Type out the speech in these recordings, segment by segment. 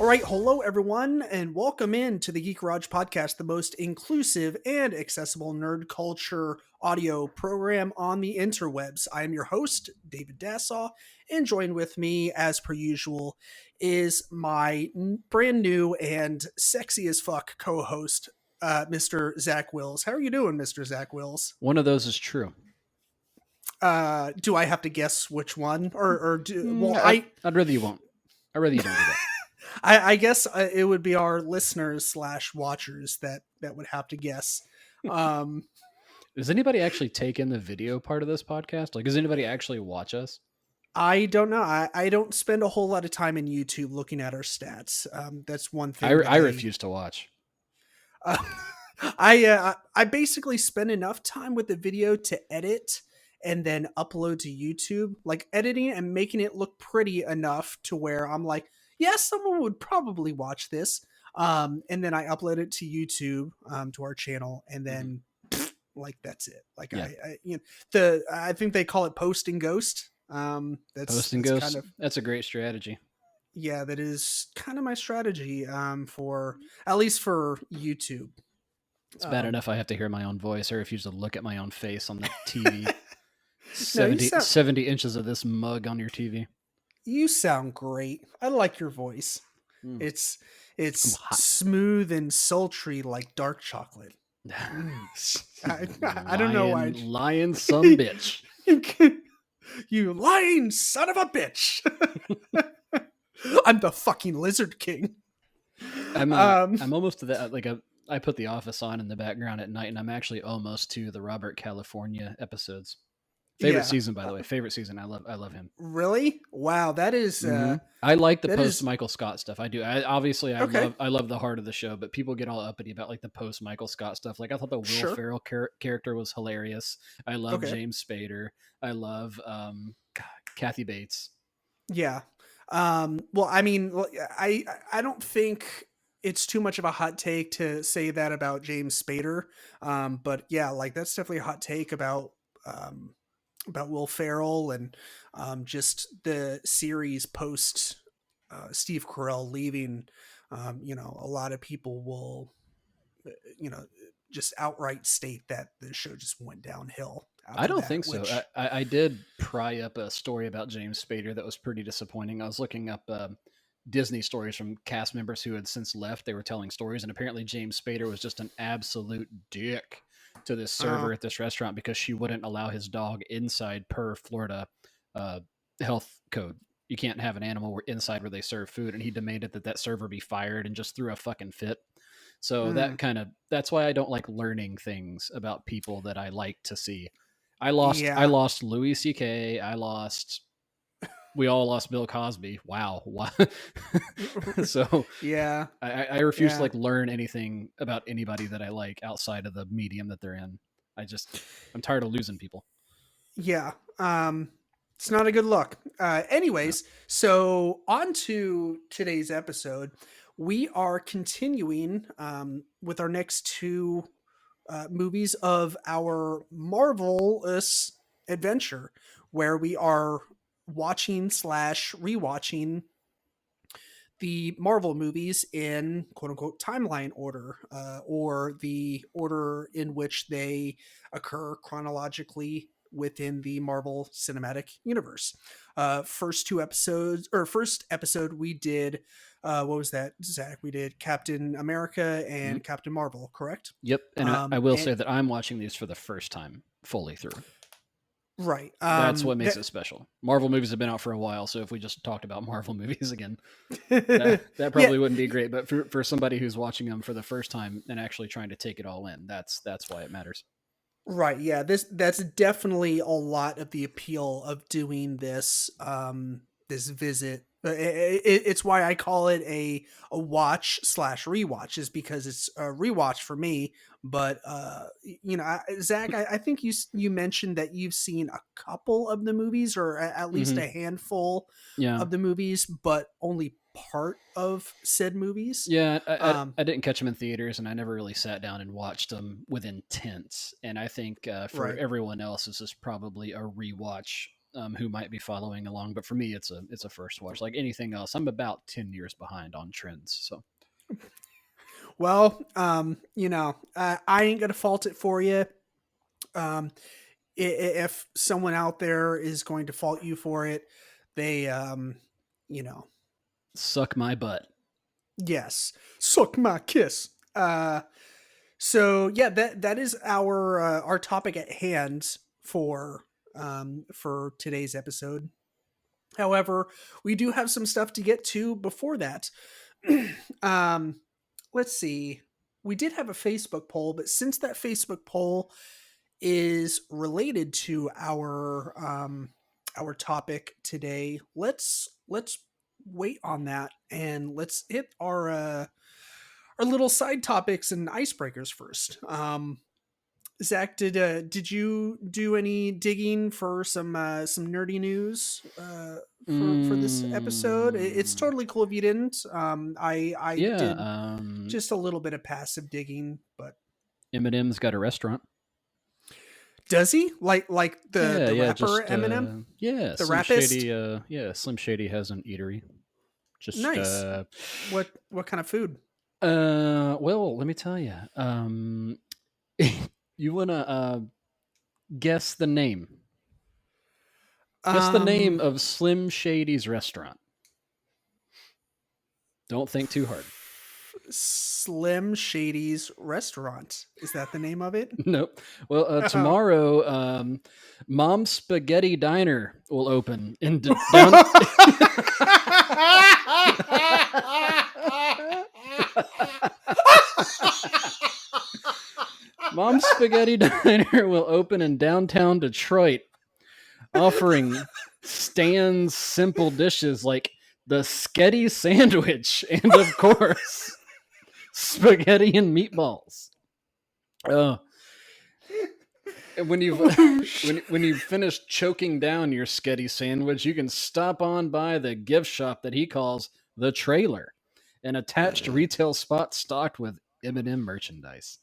All right, hello everyone, and welcome in to the Geek Garage podcast, the most inclusive and accessible nerd culture audio program on the interwebs. I am your host, David Dassaw, and joined with me, as per usual, is my brand new and sexy as fuck co-host, Mr. Zach Wills. How are you doing, Mr. Zach Wills? One of those is true. Do I have to guess which one, I'd rather you won't. I'd rather you don't do that. I guess it would be our listeners slash watchers that would have to guess. Does anybody actually take in the video part of this podcast? Like, does anybody actually watch us? I don't know. I don't spend a whole lot of time in YouTube looking at our stats. That's one thing. I refuse to watch. I basically spend enough time with the video to edit and then upload to YouTube, like editing and making it look pretty enough to where I'm like, yeah, someone would probably watch this. And then I upload it to YouTube, to our channel, and then like that's it. Like Yeah. I think they call it post and ghost. Post and ghost. That's a great strategy. Yeah, that is kind of my strategy. For at least for YouTube. It's bad enough I have to hear my own voice. I refuse to look at my own face on the TV. 70 inches of this mug on your TV. You sound great. I like your voice. It's smooth and sultry like dark chocolate. I don't know why. Lying son bitch. You lying son of a bitch. I'm the fucking Lizard King. I'm almost to that. Like I put The Office on in the background at night, and I'm actually almost to the Robert California episodes. Favorite season, by the way. Favorite season. I love him. Really? Wow, that is. I like the post Michael Scott stuff. I do. I love the heart of the show, but people get all uppity about like the post Michael Scott stuff. Like I thought the Will Ferrell character was hilarious. I love James Spader. I love Kathy Bates. Yeah. Well, I mean, I don't think it's too much of a hot take to say that about James Spader. But yeah, like that's definitely a hot take about Will Ferrell and just the series post Steve Carell leaving. A lot of people will, just outright state that the show just went downhill. I don't think so. I did pry up a story about James Spader that was pretty disappointing. I was looking up Disney stories from cast members who had since left. They were telling stories, and apparently James Spader was just an absolute dick to this server at this restaurant because she wouldn't allow his dog inside per Florida health code. You can't have an animal inside where they serve food, and he demanded that server be fired and just threw a fucking fit. So that's why I don't like learning things about people that I like to see. I lost Louis C.K. We all lost Bill Cosby. Wow. So yeah, I refuse to like learn anything about anybody that I like outside of the medium that they're in. I'm tired of losing people. Yeah. It's not a good look. Anyways, so on to today's episode. We are continuing with our next two movies of our Marvelous adventure, where we are watching / rewatching the Marvel movies in quote unquote timeline order, or the order in which they occur chronologically within the Marvel Cinematic Universe. First episode we did, what was that, Zach? We did Captain America and Captain Marvel, correct? Yep. And I will say that I'm watching these for the first time fully through. Right. That's what makes it special. Marvel movies have been out for a while, so if we just talked about Marvel movies again, that probably wouldn't be great. But for somebody who's watching them for the first time and actually trying to take it all in, that's why it matters. Right. Yeah. That's definitely a lot of the appeal of doing this this visit. It's why I call it a watch / rewatch, is because it's a rewatch for me. But Zach, I think you mentioned that you've seen a couple of the movies, or at least a handful of the movies, but only part of said movies. Yeah, I didn't catch them in theaters, and I never really sat down and watched them with intent. And I think for everyone else, this is probably a rewatch who might be following along. But for me, it's a first watch. Like anything else, I'm about 10 years behind on trends. So Well, I ain't gonna fault it for you. Um, if someone out there is going to fault you for it, they, you know, suck my butt. yes, suck my kiss. So yeah, that is our topic at hand for today's episode. However, we do have some stuff to get to before that. um, let's see. We did have a Facebook poll, but since that Facebook poll is related to our topic today, let's wait on that and let's hit our little side topics and icebreakers first. Zach, did you do any digging for some nerdy news for this episode? It's totally cool if you didn't. I Yeah, did just a little bit of passive digging, but Eminem's got a restaurant. does he like the rapper just, Eminem? Yeah, The Slim rapist? Shady. Slim Shady has an eatery. Just Nice. What kind of food? Well, let me tell you. You wanna guess the name? Guess the name of Slim Shady's restaurant. Don't think too hard. Slim Shady's restaurant. Is that the name of it? Nope. Well, tomorrow, Mom's Spaghetti Diner will open in down. Mom's Spaghetti Diner will open in downtown Detroit, offering Stan's simple dishes like the Sketty sandwich and, of course, spaghetti and meatballs. And when you've finished choking down your Sketty sandwich, you can stop on by the gift shop that he calls the Trailer, an attached retail spot stocked with Eminem merchandise.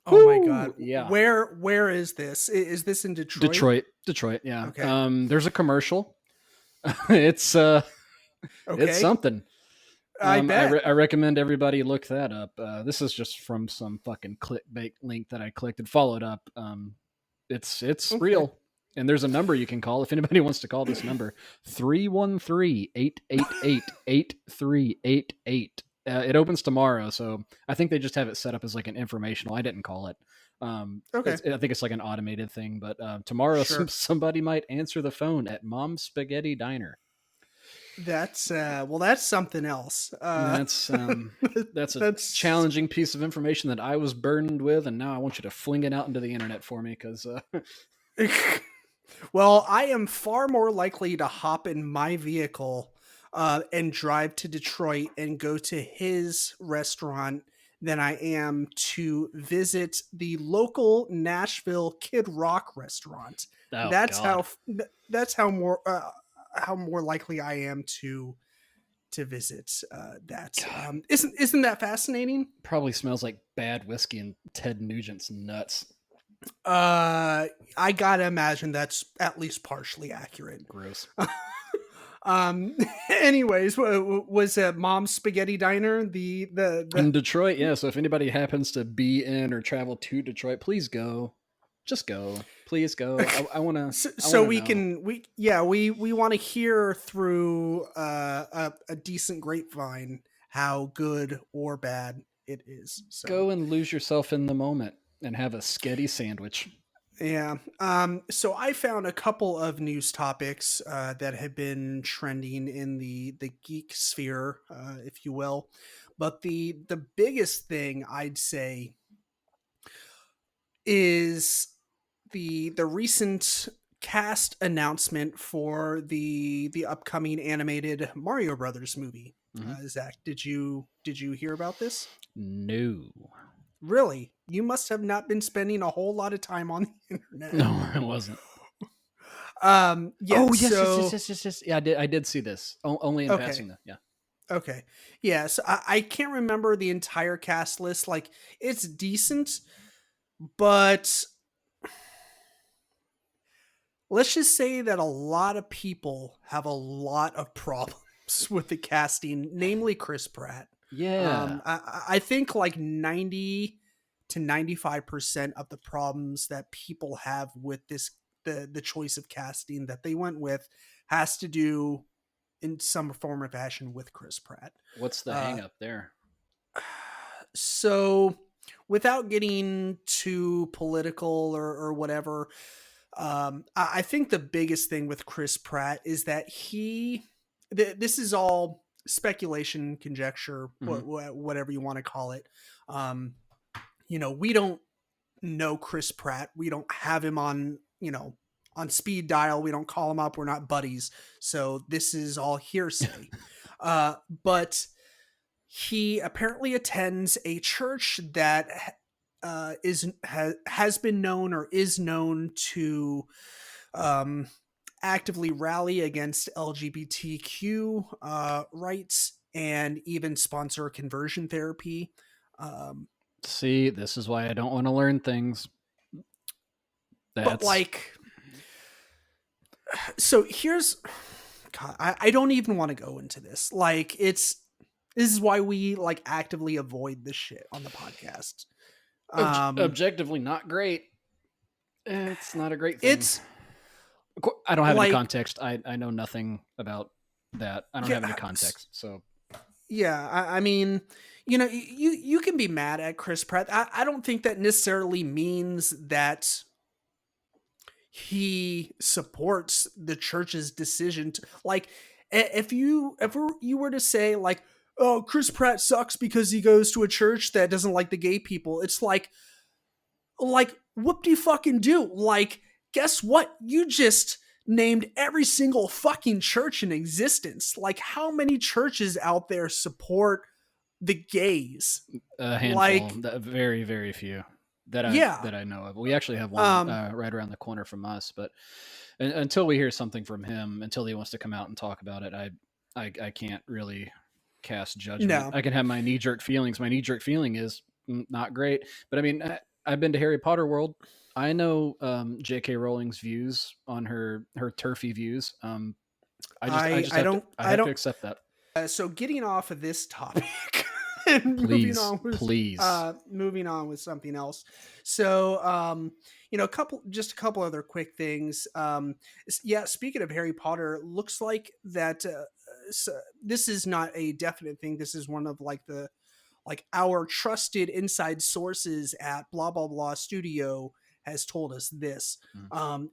Oh my god! Yeah. Where is this? Is this in Detroit? Detroit. Yeah. Okay. There's a commercial. It's Okay. it's something. I bet. I recommend everybody look that up. This is just from some fucking clickbait link that I clicked and followed up. It's Okay. real. And there's a number you can call if anybody wants to call this number, 313-888-8388. It opens tomorrow, so I think they just have it set up as like an informational. I didn't call it. Okay. I think it's like an automated thing, but tomorrow Sure. somebody might answer the phone at Mom's Spaghetti Diner. That's that's something else. That's a challenging piece of information that I was burdened with, and now I want you to fling it out into the internet for me, because well, I am far more likely to hop in my vehicle and drive to Detroit and go to his restaurant than I am to visit the local Nashville Kid Rock restaurant. Oh, that's God. how more likely I am to visit that. Isn't that fascinating? Probably smells like bad whiskey and Ted Nugent's nuts. I gotta imagine that's at least partially accurate. Gross. Anyways, was Mom's Spaghetti Diner the in Detroit? Yeah. So if anybody happens to be in or travel to Detroit, please go. Just go. Please go. I want to. So we want to hear through a decent grapevine how good or bad it is. So. Go and lose yourself in the moment and have a Sketty sandwich. Yeah. So I found a couple of news topics that have been trending in the geek sphere, if you will. But the biggest thing I'd say is the recent cast announcement for the upcoming animated Mario Brothers movie. Mm-hmm. Zach, did you hear about this? No. Really? You must have not been spending a whole lot of time on the internet. No, it wasn't. Yeah. Oh, yes. Yeah, I did see this. Only in passing, though. Yeah. Okay. Yeah. So I can't remember the entire cast list. Like, it's decent, but let's just say that a lot of people have a lot of problems with the casting, namely Chris Pratt. Yeah. I think like 90 to 95% of the problems that people have with this, the choice of casting that they went with, has to do in some form or fashion with Chris Pratt. What's the hang up there? So, without getting too political or whatever, I think the biggest thing with Chris Pratt is that this is all speculation, conjecture, Hmm. whatever you want to call it. Um, we don't know Chris Pratt. We don't have him on, on speed dial. We don't call him up. We're not buddies. So this is all hearsay. But he apparently attends a church that has been known or is known to um, actively rally against LGBTQ rights and even sponsor conversion therapy. Um, See, this is why I don't want to learn things. but That's like, so here's, God, I don't even want to go into this. Like, this is why we like actively avoid this shit on the podcast. objectively not great. It's not a great thing. It's I don't have any like, context. I know nothing about that. I don't have any context. So yeah, I mean, you can be mad at Chris Pratt. I don't think that necessarily means that he supports the church's decision to, like, if you were to say like, oh, Chris Pratt sucks because he goes to a church that doesn't like the gay people, it's like whoop de fucking do. Like, guess what? You just named every single fucking church in existence. Like, how many churches out there support the gays? a handful, very, very few that Yeah. I know of. We actually have one right around the corner from us, but until we hear something from him, until he wants to come out and talk about it, I can't really cast judgment. No. I can have my knee jerk feelings. My knee jerk feeling is not great, but I mean, I've been to Harry Potter World. I know J.K. Rowling's views on her turfy views. I just have to accept that. So getting off of this topic and Please. moving on with something else. So, a couple other quick things. Yeah, speaking of Harry Potter, looks like that this is not a definite thing. This is one of our trusted inside sources at blah blah blah studio has told us this.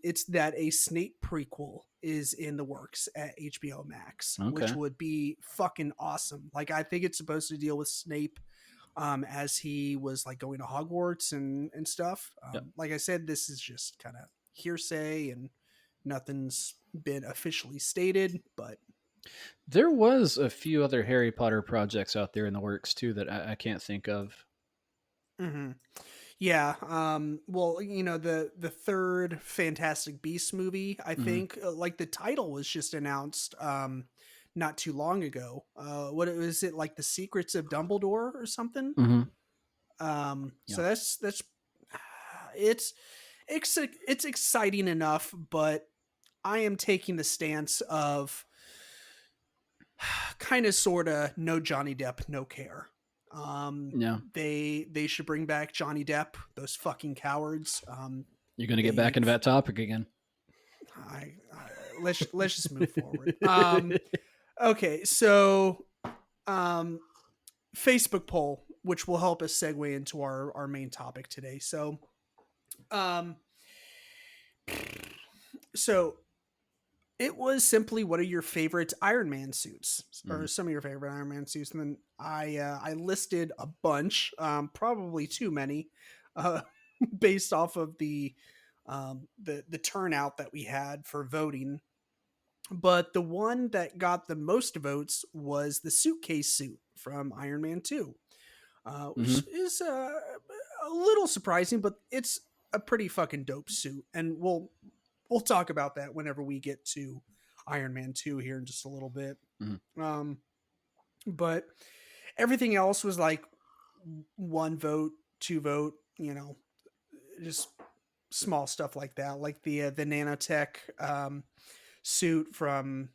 It's that a Snape prequel is in the works at HBO Max, which would be fucking awesome. Like, I think it's supposed to deal with Snape as he was like going to Hogwarts and stuff. Like I said, this is just kind of hearsay and nothing's been officially stated, but there was a few other Harry Potter projects out there in the works too that I can't think of. Mm-hmm. Yeah. Well, the third Fantastic Beasts movie, I think, like the title was just announced not too long ago. What was it, like The Secrets of Dumbledore or something? So that's it's exciting enough, but I am taking the stance of kind of sort of no Johnny Depp, no care. They should bring back Johnny Depp. Those fucking cowards. You're gonna get back into that topic again. Let's just move forward. Okay, so Facebook poll, which will help us segue into our main topic today. So it was simply, what are your favorite Iron Man suits, or some of your favorite Iron Man suits? And then I listed a bunch, probably too many, based off of the turnout that we had for voting. But the one that got the most votes was the suitcase suit from Iron Man 2, which is a little surprising, but it's a pretty fucking dope suit. And we'll talk about that whenever we get to Iron Man 2 here in just a little bit. But everything else was like 1 vote, 2 vote, just small stuff like that, like the nanotech suit from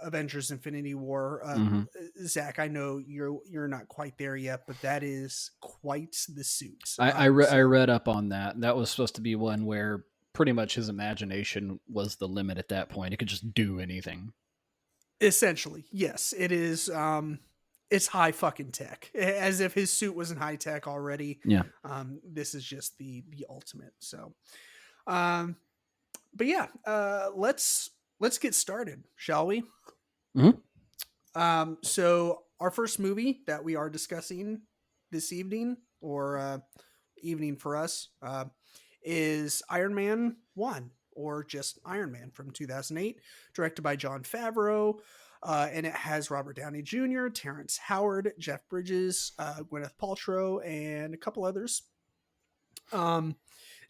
Avengers Infinity War. Mm-hmm. Zach, I know you're not quite there yet, but that is quite the suit. I So read up on that. That was supposed to be one where pretty much his imagination was the limit at that point. It could just do anything. essentially, yes, it is. It's high fucking tech, as if his suit wasn't high tech already. Yeah. This is just the ultimate. So, um, but yeah, let's get started, shall we? Mm-hmm. So our first movie that we are discussing this evening, or evening for us, is Iron Man 1, or just Iron Man from 2008, directed by Jon Favreau. And it has Robert Downey Jr., Terrence Howard, Jeff Bridges, Gwyneth Paltrow, and a couple others.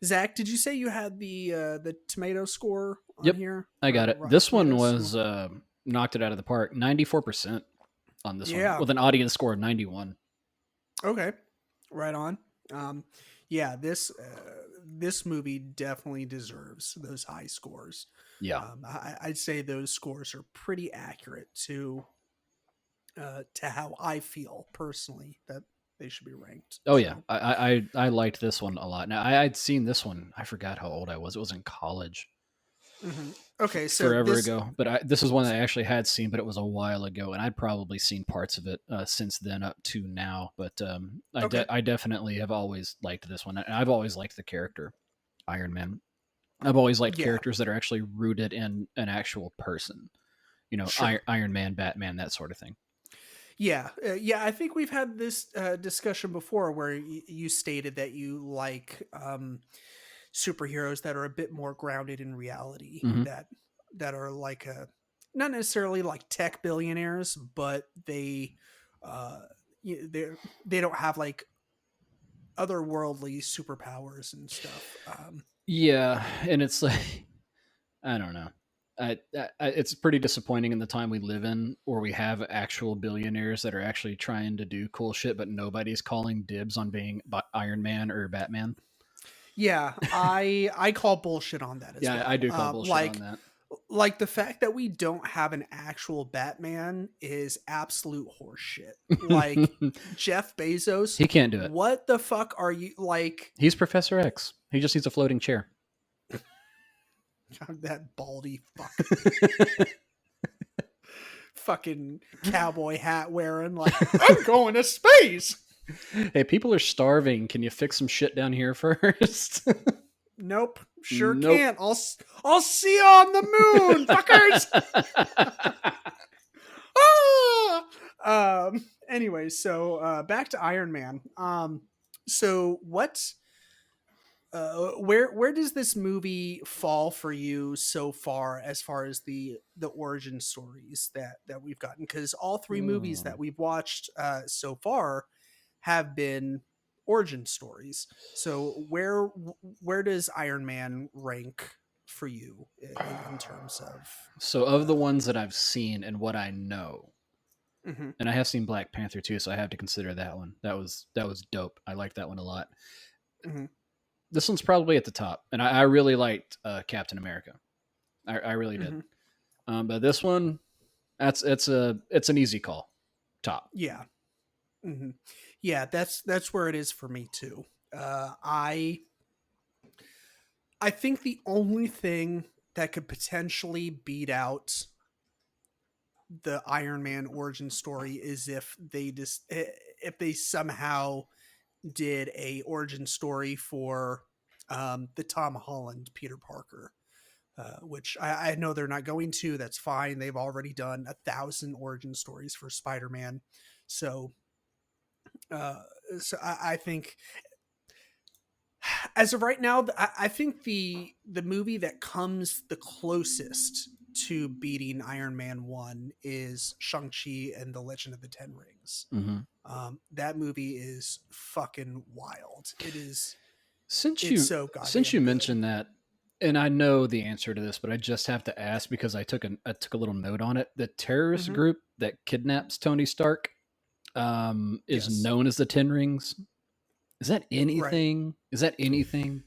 Zach, did you say you had the tomato score on Yep. here? I got it. Rotten This one Tomatoes? was knocked it out of the park. 94% on this one Yeah. with an audience score of 91. Okay, right on. Yeah, this movie definitely deserves those high scores. Yeah. I'd say those scores are pretty accurate to how I feel personally that they should be ranked. Oh yeah, I liked this one a lot. Now I'd seen this one. I forgot how old I was. It was in college. Mm-hmm. Okay, so forever ago. But this is one that I actually had seen, but it was a while ago, and I'd probably seen parts of it since then up to now. But I definitely have always liked this one, and I've always liked the character Iron Man. I've always liked characters that are actually rooted in an actual person. You know, Sure. Iron Man, Batman, that sort of thing. Yeah, I think we've had this discussion before where you stated that you like superheroes that are a bit more grounded in reality, Mhm. that are like not necessarily like tech billionaires, but they they don't have like otherworldly superpowers and stuff. Yeah, and it's like I don't know. It's pretty disappointing in the time we live in, where we have actual billionaires that are actually trying to do cool shit, but nobody's calling dibs on being Iron Man or Batman. Yeah, I call bullshit on that as Yeah, well. I do call bullshit on that. Like the fact that we don't have an actual Batman is absolute horseshit. Like Jeff Bezos, He can't do it. What the fuck are you like? He's Professor X. He just needs a floating chair. That baldy fuck. Fucking cowboy hat wearing, like, I'm going to space. Hey, people are starving. Can you fix some shit down here first? Nope, sure Nope. can't. I'll see you on the moon, fuckers. Anyway, so back to Iron Man. So where does this movie fall for you so far, as far as the origin stories that we've gotten? Because all three movies that we've watched so far have been origin stories. So where does Iron Man rank for you in terms of? So of the ones that I've seen and what I know, Mm-hmm. and I have seen Black Panther too, so I have to consider that one. That was dope. I liked that one a lot. Mm-hmm. This one's probably at the top, and I really liked Captain America. I really did. Mm-hmm. But this one, it's an easy call. Top. Yeah. Mm-hmm. Yeah, that's where it is for me too. I think the only thing that could potentially beat out the Iron Man origin story is if they somehow did a origin story for the Tom Holland Peter Parker, which I know they're not going to. That's fine. They've already done 1,000 origin stories for Spider-Man, so I think as of right now, I think the movie that comes the closest to beating Iron Man 1 is Shang-Chi and the Legend of the Ten Rings. Mm-hmm. That movie is fucking wild. It is. Since you mentioned that, and I know the answer to this, but I just have to ask because I took a little note on it. The terrorist group that kidnaps Tony Stark is known as the Ten Rings. Is that anything? Right. Is that anything?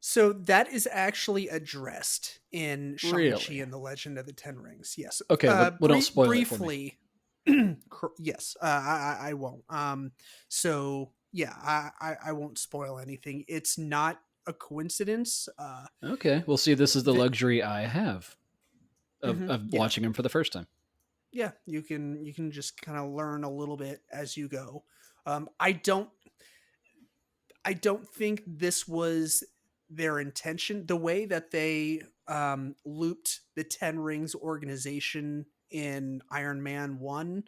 So that is actually addressed in Shang-Chi Really? and the Legend of the Ten Rings. Yes. Okay, well, don't spoil it for me. Briefly. Yes, I won't. So yeah, I won't spoil anything. It's not a coincidence. Okay, well, see, this is the That luxury I have of yeah, watching him for the first time. yeah. You can just kind of learn a little bit as you go. I don't think this was their intention. The way that they looped the Ten Rings organization in Iron Man 1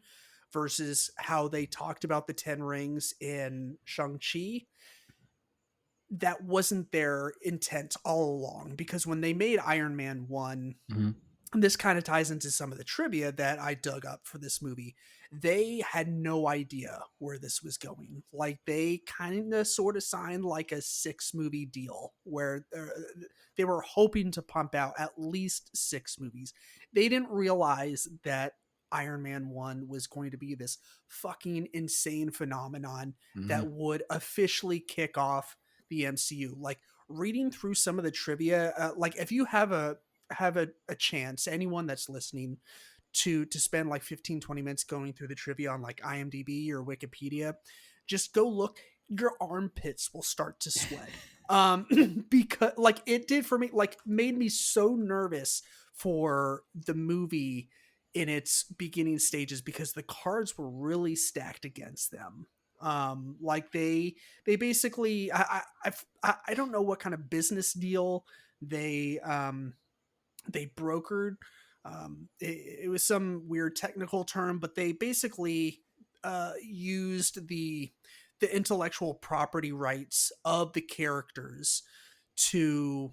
versus how they talked about the Ten Rings in Shang-Chi, that wasn't their intent all along. Because when they made Iron Man 1, Hmm. and this kind of ties into some of the trivia that I dug up for this movie. They had no idea where this was going. Like they kind of sort of signed like a 6 movie deal where they were hoping to pump out at least 6 movies. They didn't realize that Iron Man 1 was going to be this fucking insane phenomenon Hmm. that would officially kick off the MCU. Like reading through some of the trivia, like if you have a chance, anyone that's listening, to spend like 15-20 minutes going through the trivia on like IMDb or Wikipedia, just go look. Your armpits will start to sweat. Because like it did for me, like made me so nervous for the movie in its beginning stages because the cards were really stacked against them. Like they basically I don't know what kind of business deal they brokered. It was some weird technical term, but they basically used the intellectual property rights of the characters to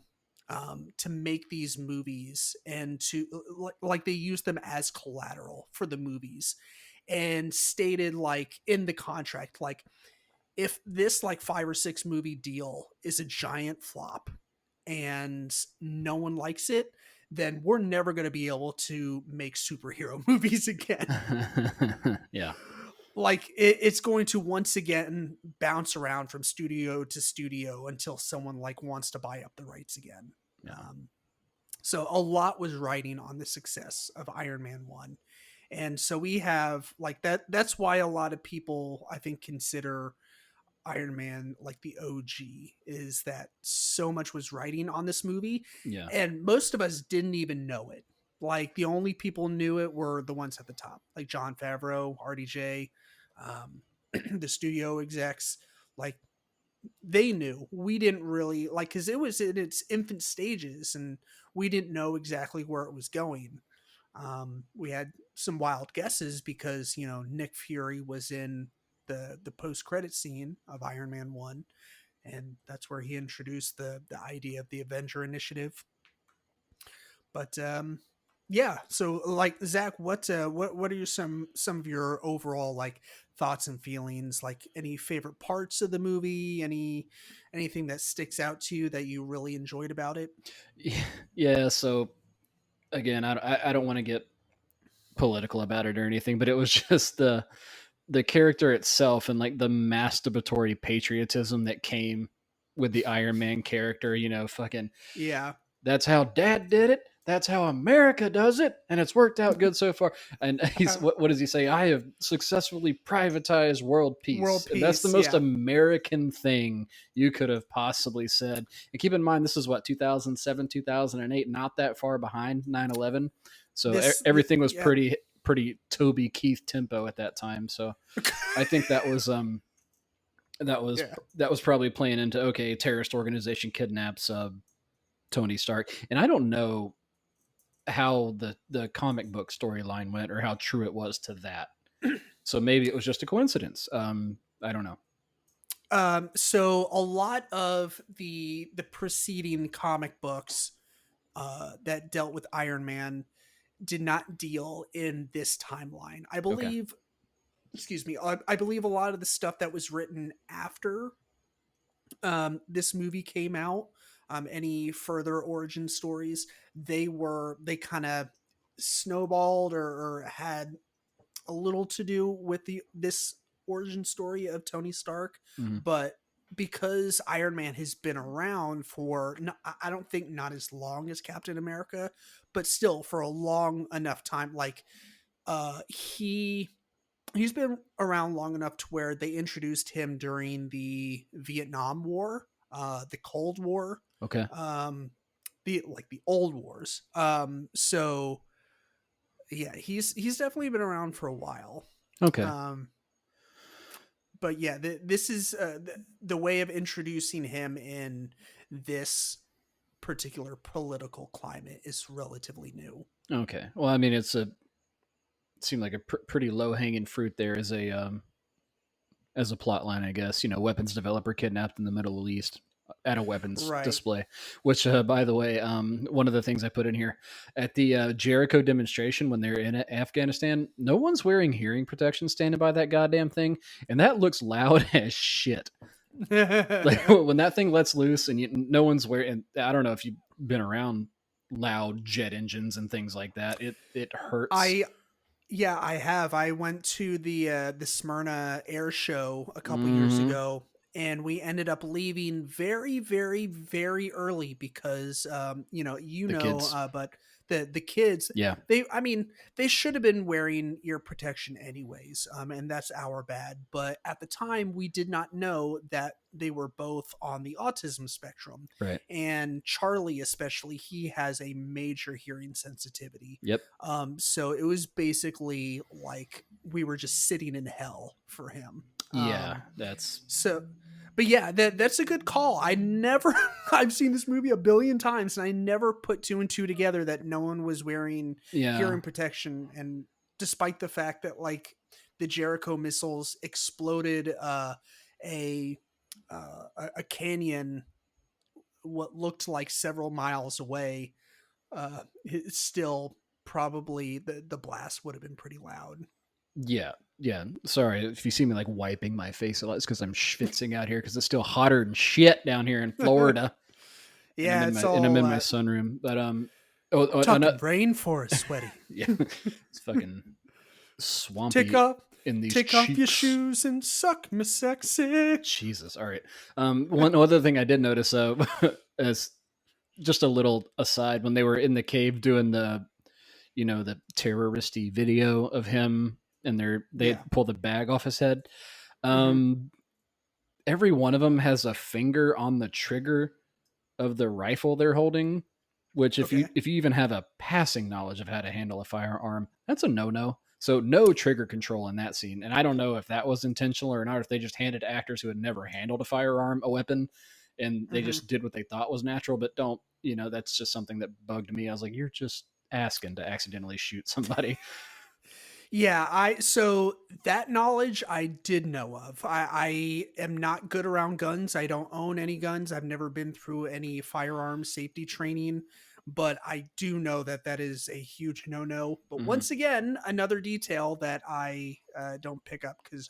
to make these movies and to like they used them as collateral for the movies and stated like in the contract like if this like 5 or 6 movie deal is a giant flop and no one likes it, then we're never going to be able to make superhero movies again. Yeah. Like it's going to once again bounce around from studio to studio until someone like wants to buy up the rights again. Yeah. So a lot was riding on the success of Iron Man 1. And so we have like that's why a lot of people I think consider Iron Man, like the OG, is that so much was writing on this movie, Yeah. and most of us didn't even know it. Like the only people knew it were the ones at the top, like John Favreau, RDJ, the studio execs. Like they knew. We didn't really like because it was in its infant stages, and we didn't know exactly where it was going. We had some wild guesses because Nick Fury was in the post credit scene of Iron Man 1, and that's where he introduced the idea of the Avenger Initiative. But yeah, so like Zach, what are some of your overall like thoughts and feelings? Like any favorite parts of the movie? Anything that sticks out to you that you really enjoyed about it? Yeah. So again, I don't want to get political about it or anything, but it was just the character itself and like the masturbatory patriotism that came with the Iron Man character. Fucking Yeah. that's how Dad did it. That's how America does it, and it's worked out good so far. And he's what does he say? I have successfully privatized world peace, World and that's the peace. most Yeah. American thing you could have possibly said. And keep in mind, this is what 2007, 2008, not that far behind 9/11. So everything was Yeah. pretty Toby Keith tempo at that time. So I think that was Yeah. that was probably playing into okay, terrorist organization kidnaps Tony Stark, and I don't know how the comic book storyline went or how true it was to that. So maybe it was just a coincidence. I don't know. So a lot of the preceding comic books that dealt with Iron Man did not deal in this timeline. I Okay. believe, excuse me, I believe a lot of the stuff that was written after this movie came out, any further origin stories, they kind of snowballed or had a little to do with the this origin story of Tony Stark, Mhm. but because Iron Man has been around for, I don't think not as long as Captain America, but still for a long enough time. Like, he's been around long enough to where they introduced him during the Vietnam War, the Cold War, Okay. um, the old wars. So yeah, he's definitely been around for a while. Okay. Um, but yeah, this is the way of introducing him in this particular political climate is relatively new. Okay. Well, I mean, it seemed like a pretty low hanging fruit there as a plot line, I guess. Weapons developer kidnapped in the Middle East at a weapons Right. display. Which, by the way, one of the things I put in here at the Jericho demonstration when they're in Afghanistan, no one's wearing hearing protection standing by that goddamn thing, and that looks loud as shit. Like when that thing lets loose, and no one's wearing. I don't know if you've been around loud jet engines and things like that. It hurts. I Yeah, I have. I went to the Smyrna Air Show a couple years Mm-hmm. ago, and we ended up leaving very, very, very early because The kids. but the kids, Yeah. I mean, they should have been wearing ear protection anyways, and that's our bad. But at the time, we did not know that they were both on the autism spectrum, Right. and Charlie especially, he has a major hearing sensitivity. Yep. So it was basically like we were just sitting in hell for him. Yeah. That's So, but yeah, that's a good call. I never, I've seen this movie a billion times, and I never put two and two together that no one was wearing yeah. hearing protection. And despite the fact that like the Jericho missiles exploded a a canyon, what looked like several miles away, it's still probably the blast would have been pretty loud. Yeah. Yeah. Sorry if you see me like wiping my face a lot. It's because I'm schwitzing out here because it's still hotter than shit down here in Florida, and I'm Yeah, in it's my all sunroom. But I'm talking rainforest sweaty. yeah, it's fucking take swampy off in these take off your cheeks. shoes and suck me sexy. Jesus. All right. One other thing I did notice, as just a little aside, when they were in the cave doing the terroristy video of him, and they Yeah. pull the bag off his head. Hmm. Um, every one of them has a finger on the trigger of the rifle they're holding. Which, Okay. if you even have a passing knowledge of how to handle a firearm, that's a no. So no trigger control in that scene, and I don't know if that was intentional or not. If they just handed actors who had never handled a firearm a weapon, and they Hmm. just did what they thought was natural. But don't, that's just something that bugged me. I was like, you're just asking to accidentally shoot somebody. Yeah, so that knowledge I did know of. I am not good around guns. I don't own any guns. I've never been through any firearm safety training, but I do know that that is a huge no-no. But Mhm. once again, another detail that I don't pick up because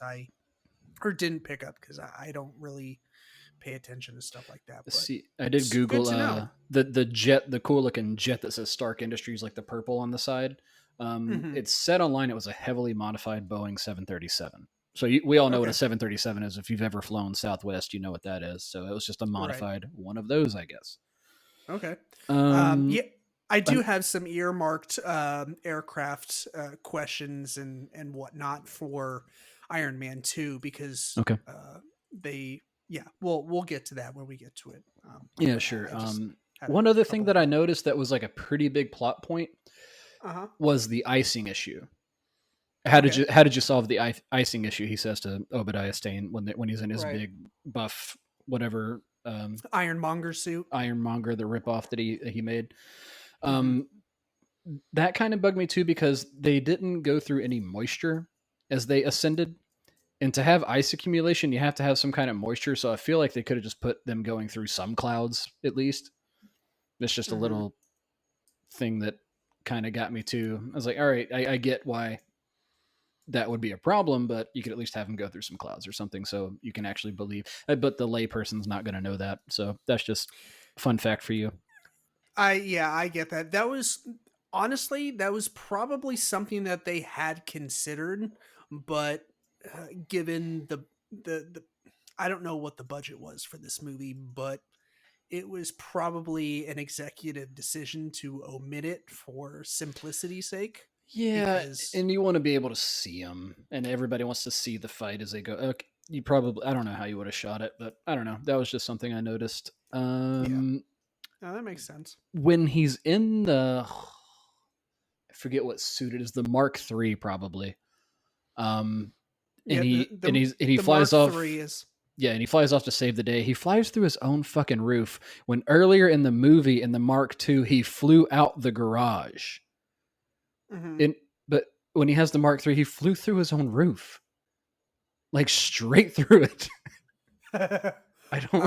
or didn't pick up because I don't really pay attention to stuff like that. But See, I did it's good Google to know. the jet, the cool looking jet that says Stark Industries, like the purple on the side. Hmm. It said online it was a heavily modified Boeing 737. So we all know what a Okay, 737 is. If you've ever flown Southwest, you know what that is. So it was just a right. modified one of those, I guess. Okay. Um, Yeah, I do an- have some earmarked aircraft questions and whatnot for Iron Man 2 because okay, they yeah we'll get to that when we get to it. yeah, But sure. I just had a One other thing couple that I more. noticed that was like a pretty big plot point Uh huh. was the icing issue. Okay. How did you solve the icing issue? He says to Obadiah Stane when he's in his Right. big buff whatever Ironmonger suit. Ironmonger, the ripoff that he made. Hmm. Um, that kind of bugged me too because they didn't go through any moisture as they ascended. And to have ice accumulation, you have to have some kind of moisture. So I feel like they could have just put them going through some clouds at least. It's just a Hmm. little thing that kind of got me too. I was like, all right, I get why that would be a problem, but you could at least have them go through some clouds or something so you can actually believe. But the layperson's not going to know that. So that's just a fun fact for you. I get that. That was honestly that was probably something that they had considered, but given the I don't know what the budget was for this movie, but it was probably an executive decision to omit it for simplicity's sake. Yeah, Because and you want to be able to see them, and everybody wants to see the fight as they go. Okay, you probably, I don't know how you would have shot it, but I don't know. That was just something I noticed. yeah, no, that makes sense. When he's in the, I forget what suit it is, the Mark III probably. Um, and Yeah, the the, he the flies Mark off. III is. Yeah, and he flies off to save the day. He flies through his own fucking roof. When earlier in the movie, in the Mark II, he flew out the garage. Mhm. And but when he has the Mark III, he flew through his own roof, like straight through it. I don't.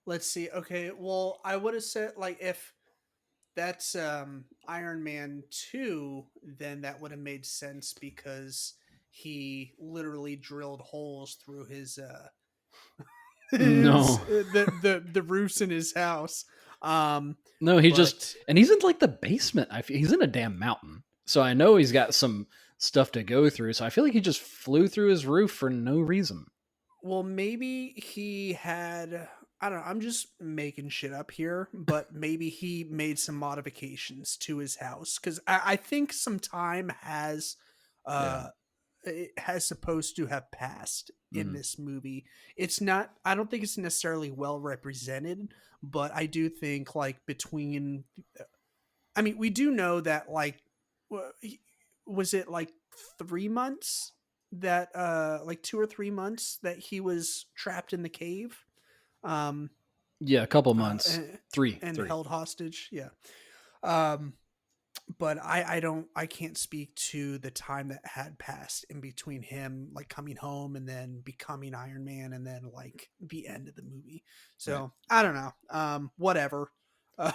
Let's see. Okay, well, I would have said like if that's Iron Man 2, then that would have made sense because he literally drilled holes through his No, the roofs in his house. Um no, he just, but and he's in like the basement. He's in a damn mountain, so I know he's got some stuff to go through. So I feel like he just flew through his roof for no reason. well, maybe he had. I don't know. I'm just making shit up here, but maybe he made some modifications to his house because I think some time Yeah. uh, it has supposed to have passed in Mm-hmm. this movie. It's not. I don't think it's necessarily well represented, but I do think like between. I mean, we do know that like, was it like 3 months that like 2 or 3 months that he was trapped in the cave um Yeah, a couple months. and, Three, and three. held hostage, yeah. um but I can't speak to the time that had passed in between him like coming home and then becoming Iron Man and then like the end of the movie. Right. So I don't know, whatever. uh,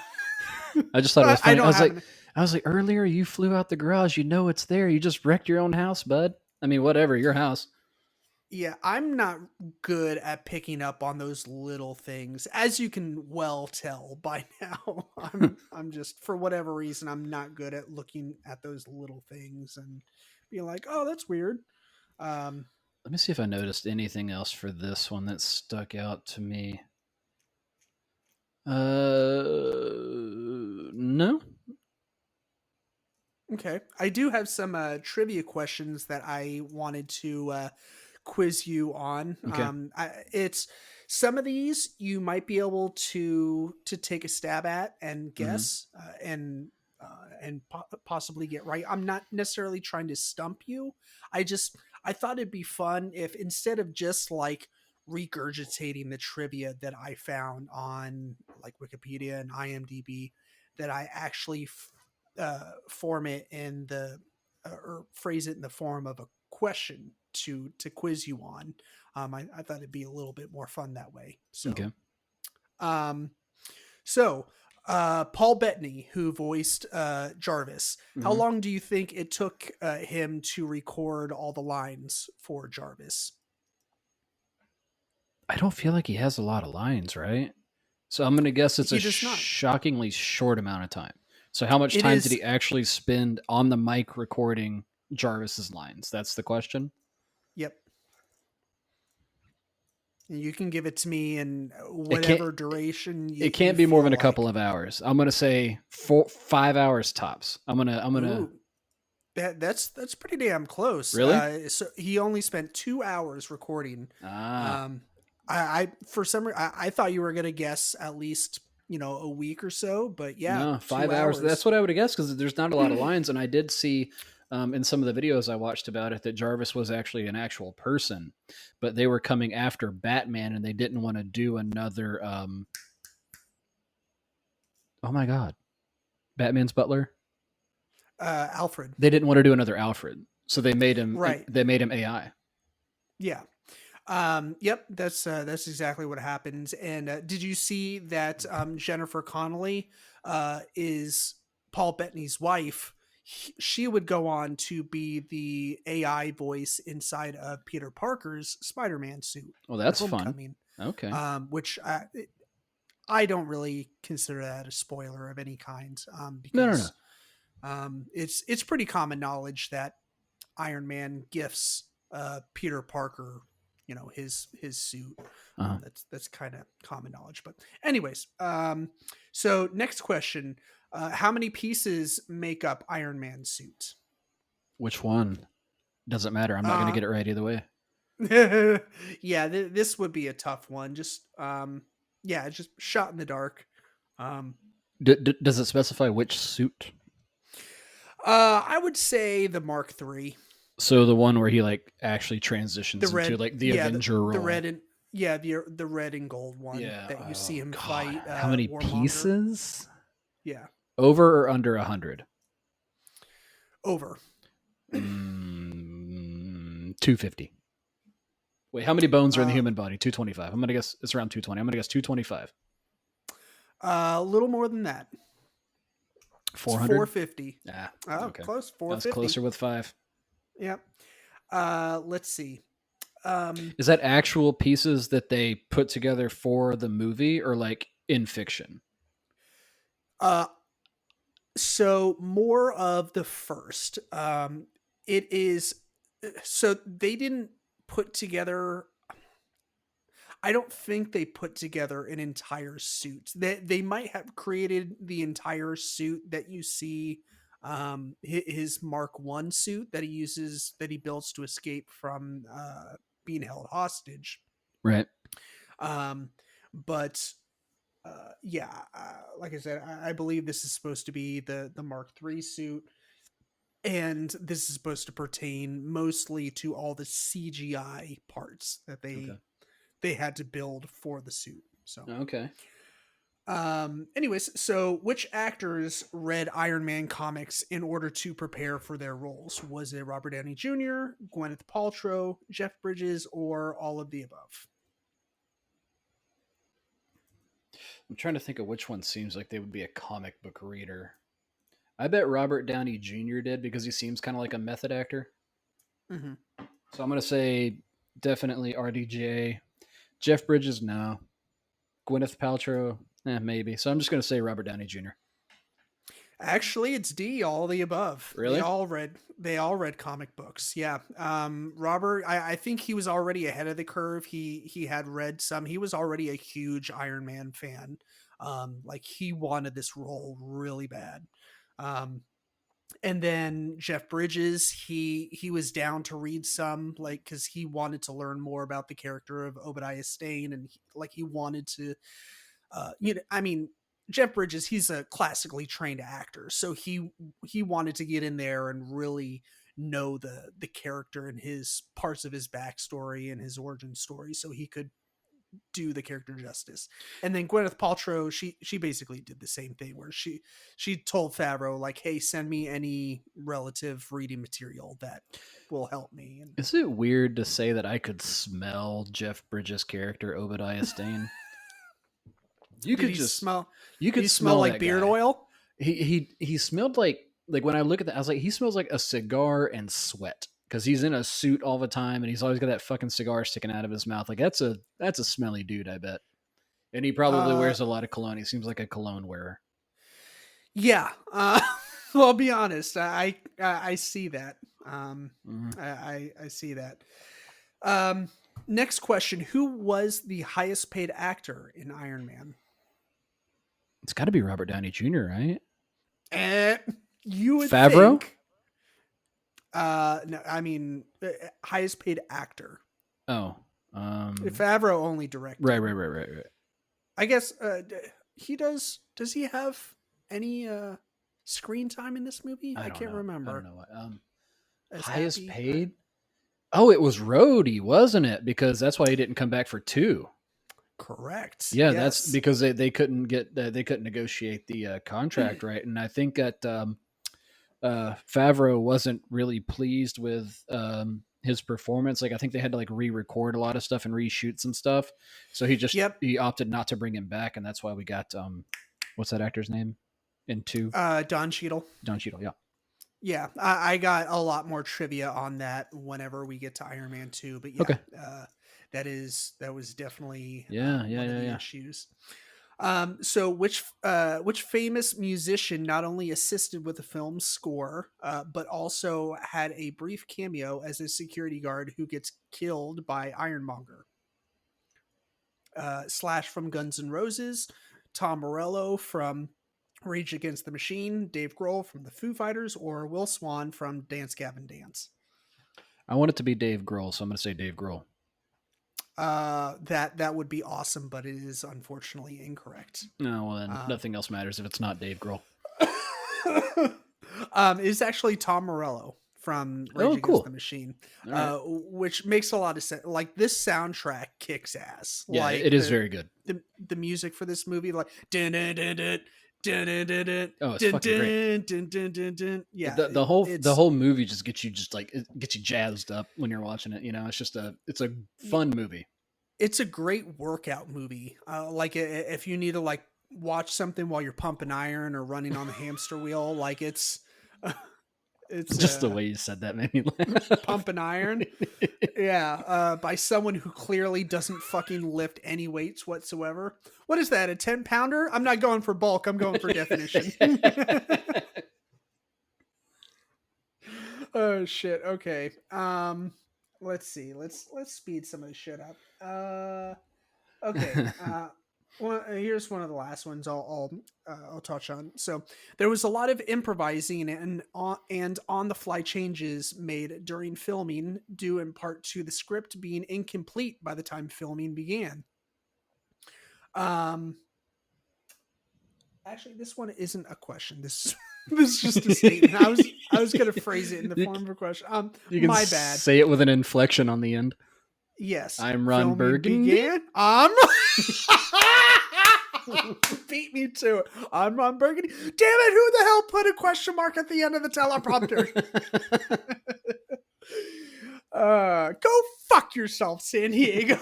I just thought it was I funny. don't have an. I was like, earlier you flew out the garage. You know it's there. You just wrecked your own house, bud. I mean, whatever, your house. Yeah, I'm not good at picking up on those little things, as you can well tell by now. I'm just for whatever reason I'm not good at looking at those little things and being like, "Oh, that's weird." Um, Let me see if I noticed anything else for this one that stuck out to me. No. okay, I do have some trivia questions that I wanted to quiz you on. Okay. It's some of these you might be able to take a stab at and Mm-hmm. guess and possibly get right. I'm not necessarily trying to stump you. I thought it'd be fun if instead of just like regurgitating the trivia that I found on like Wikipedia and IMDb, that I actually form it in the or phrase it in the form of a question to quiz you on. I thought it'd be a little bit more fun that way. Okay. Um, so Paul Bettany, who voiced Jarvis, how Mm-hmm. long do you think it took him to record all the lines for Jarvis? I don't feel like he has a lot of lines, right? So I'm going to guess it's a He does not. shockingly short amount of time. So how much It time did is. he actually spend on the mic recording Jarvis's lines? That's the question. Yep. And you can give it to me in It can't. whatever duration It you can't be more feel than a couple like. of hours. I'm gonna say 5 hours tops. I'm gonna. Ooh, that's pretty damn close. Really? So he only spent 2 hours recording. Ah, Um, I for some reason I thought you were gonna guess at least a week or so, but yeah, no, two 5 hours. That's hours. what I would have guessed because there's not a lot of lines, and I did see in some of the videos I watched about it that Jarvis was actually an actual person, but they were coming after Batman, and they didn't want to do another. Oh my God, Batman's butler. Alfred, They didn't want to do another Alfred, so they made him. right? They made him AI. Yeah. Yep, that's exactly what happens. And did you see that Jennifer Connelly is Paul Bettany's wife? She would go on to be the AI voice inside of Peter Parker's Spider-Man suit Well, in that's fun. Homecoming, Okay. which I don't really consider that a spoiler of any kind, No, no, no. because it's pretty common knowledge that Iron Man gifts Peter Parker, his suit. Uh-huh. That's kind of common knowledge. But anyways, so next question: how many pieces make up Iron Man's suit? Which one? Doesn't matter. I'm not going to Uh, get it right either way. yeah, this would be a tough one. Just yeah, just shot in the dark. Um, Does it specify which suit? I would say the Mark III. So the one where he like actually transitions The into red, like the yeah, Avenger the role. red and yeah, the red and gold one Yeah. that you see him God. fight. How many Warmonger. pieces? Yeah, Over or under 100? over. 250. Wait, how many bones are in the human body? 225. I'm gonna guess it's around 220. I'm gonna guess 225. A little more than that. 400. 450. Ah, Oh, okay. close. I was 450. closer with 5. Yep. Let's see. Is that actual pieces that they put together for the movie, or like in fiction? So more of the first. It is so they didn't put together. I don't think they put together an entire suit. They might have created the entire suit that you see, his Mark One suit that he builds to escape from being held hostage. Right. But yeah, like I said, I believe this is supposed to be the Mark III suit, and this is supposed to pertain mostly to all the CGI parts that Okay. they had to build for the suit. So Okay. anyways, so which actors read Iron Man comics in order to prepare for their roles? Was it Robert Downey Jr., Gwyneth Paltrow, Jeff Bridges, or all of the above? I'm trying to think of which one seems like they would be a comic book reader. I bet Robert Downey Jr. did because he seems kind of like a method actor. Mm-hmm. So I'm going to say definitely RDJ. Jeff Bridges, no. Gwyneth Paltrow, maybe. So I'm just going to say Robert Downey Jr. Actually, it's D, all the above. Really? They all read comic books. Yeah. Robert, I think he was already ahead of the curve. He had read some. He was already a huge Iron Man fan. Like he wanted this role really bad. And then Jeff Bridges, he was down to read some, like, because he wanted to learn more about the character of Obadiah Stane, and he wanted to, I mean, Jeff Bridges, he's a classically trained actor, so he wanted to get in there and really know the character and his parts of his backstory and his origin story, so he could do the character justice. And then Gwyneth Paltrow, she basically did the same thing, where she told Favreau, like, hey, send me any relative reading material that will help me. And Is it weird to say that I could smell Jeff Bridges' character Obadiah Stane? You could just smell. You could smell like beard guy. oil. He smelled like when I look at that, I was like, he smells like a cigar and sweat because he's in a suit all the time and he's always got that fucking cigar sticking out of his mouth. Like that's a smelly dude, I bet. And he probably wears a lot of cologne. He seems like a cologne wearer. Yeah. Well, I'll be honest. I see that. I see that. Next question: who was the highest paid actor in Iron Man? It's got to be Robert Downey Jr., right? You would Favreau? think. No, I mean highest paid actor. Oh, Favreau only directed. Right. I guess he does. Does he have any screen time in this movie? I can't remember. I don't know. Highest paid? Oh, it was Rhodey, wasn't it? Because that's why he didn't come back for 2. Correct. Yeah, yes. That's because they couldn't negotiate the contract right, and I think that Favreau wasn't really pleased with his performance. Like I think they had to like re-record a lot of stuff and reshoot some stuff, so he opted not to bring him back, and that's why we got what's that actor's name in 2? Don Cheadle. Don Cheadle, yeah. Yeah, I got a lot more trivia on that whenever we get to Iron Man 2, but yeah, okay. That was definitely one of the issues. So which famous musician not only assisted with the film's score, but also had a brief cameo as a security guard who gets killed by Ironmonger? Slash from Guns N' Roses, Tom Morello from Rage Against the Machine, Dave Grohl from the Foo Fighters, or Will Swan from Dance Gavin Dance? I want it to be Dave Grohl, so I'm going to say Dave Grohl. That would be awesome, but it is unfortunately incorrect. No, well then nothing else matters if it's not Dave Grohl. It's actually Tom Morello from Rage Against the Machine, which makes a lot of sense. Like, this soundtrack kicks ass. Yeah, like, it is very good. The music for this movie, like dun dun dun dun. Oh, it's fucking great. Yeah, the whole movie just gets you it gets you jazzed up when you're watching it. You know, it's a fun movie. It's a great workout movie. Like, if you need to like watch something while you're pumping iron or running on the hamster wheel, like it's just the way you said that made me laugh. Pumping iron. Yeah, by someone who clearly doesn't fucking lift any weights whatsoever. What is that, a 10-pounder? I'm not going for bulk, I'm going for definition. Oh shit. Okay. Let's see. Let's speed some of this shit up. Okay. Well, here's one of the last ones I'll touch on. So there was a lot of improvising and on the fly changes made during filming, due in part to the script being incomplete by the time filming began. Actually, this one isn't a question. This is just a statement. I was gonna phrase it in the form of a question. You can my bad. Say it with an inflection on the end. Yes. I'm Ron Burgundy. Beat me to it. I'm Ron Burgundy. Damn it, who the hell put a question mark at the end of the teleprompter? Go fuck yourself, San Diego.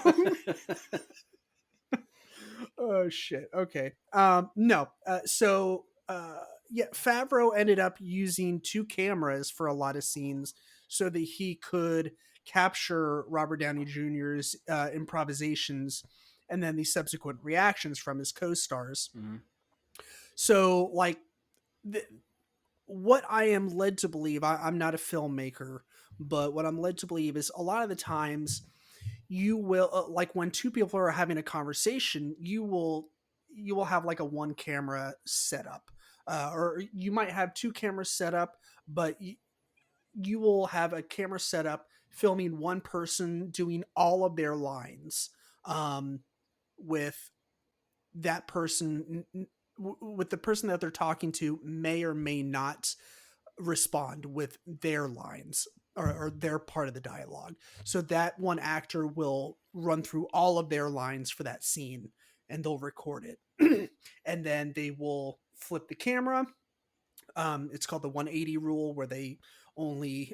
Oh shit. Okay. No. Yeah, Favreau ended up using 2 cameras for a lot of scenes so that he could capture Robert Downey Jr.'s improvisations and then the subsequent reactions from his co-stars. Mm-hmm. So, like, what I am led to believe, I'm not a filmmaker, but what I'm led to believe is a lot of the times you will, like, when 2 people are having a conversation, you will have like a 1 camera setup, or you might have 2 cameras set up, but you will have a camera set up filming one person doing all of their lines, with that person, with the person that they're talking to may or may not respond with their lines or their part of the dialogue. So that one actor will run through all of their lines for that scene and they'll record it. And then they will flip the camera. It's called the 180 rule, where they only,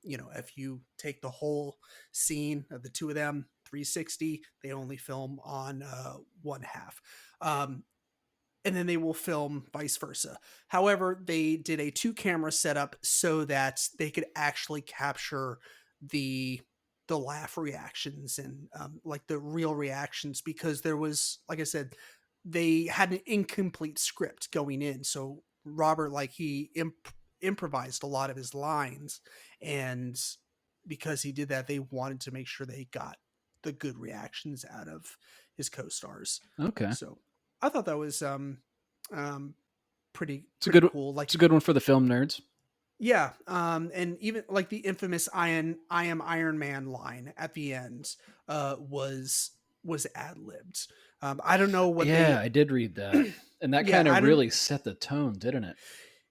if you take the whole scene of the 2 of them, 360, they only film on one half. And then they will film vice versa. However, they did a 2 camera setup so that they could actually capture the laugh reactions and like the real reactions, because there was, like I said, they had an incomplete script going in. So Robert, like, he improvised a lot of his lines, and because he did that, they wanted to make sure they got the good reactions out of his co-stars. Okay. So I thought that was pretty cool. Like, it's a good one for the film nerds. Yeah, and even like the infamous "I am Iron Man" line at the end was ad-libbed. I don't know what. Yeah, I did read that, and that kind of really set the tone, didn't it?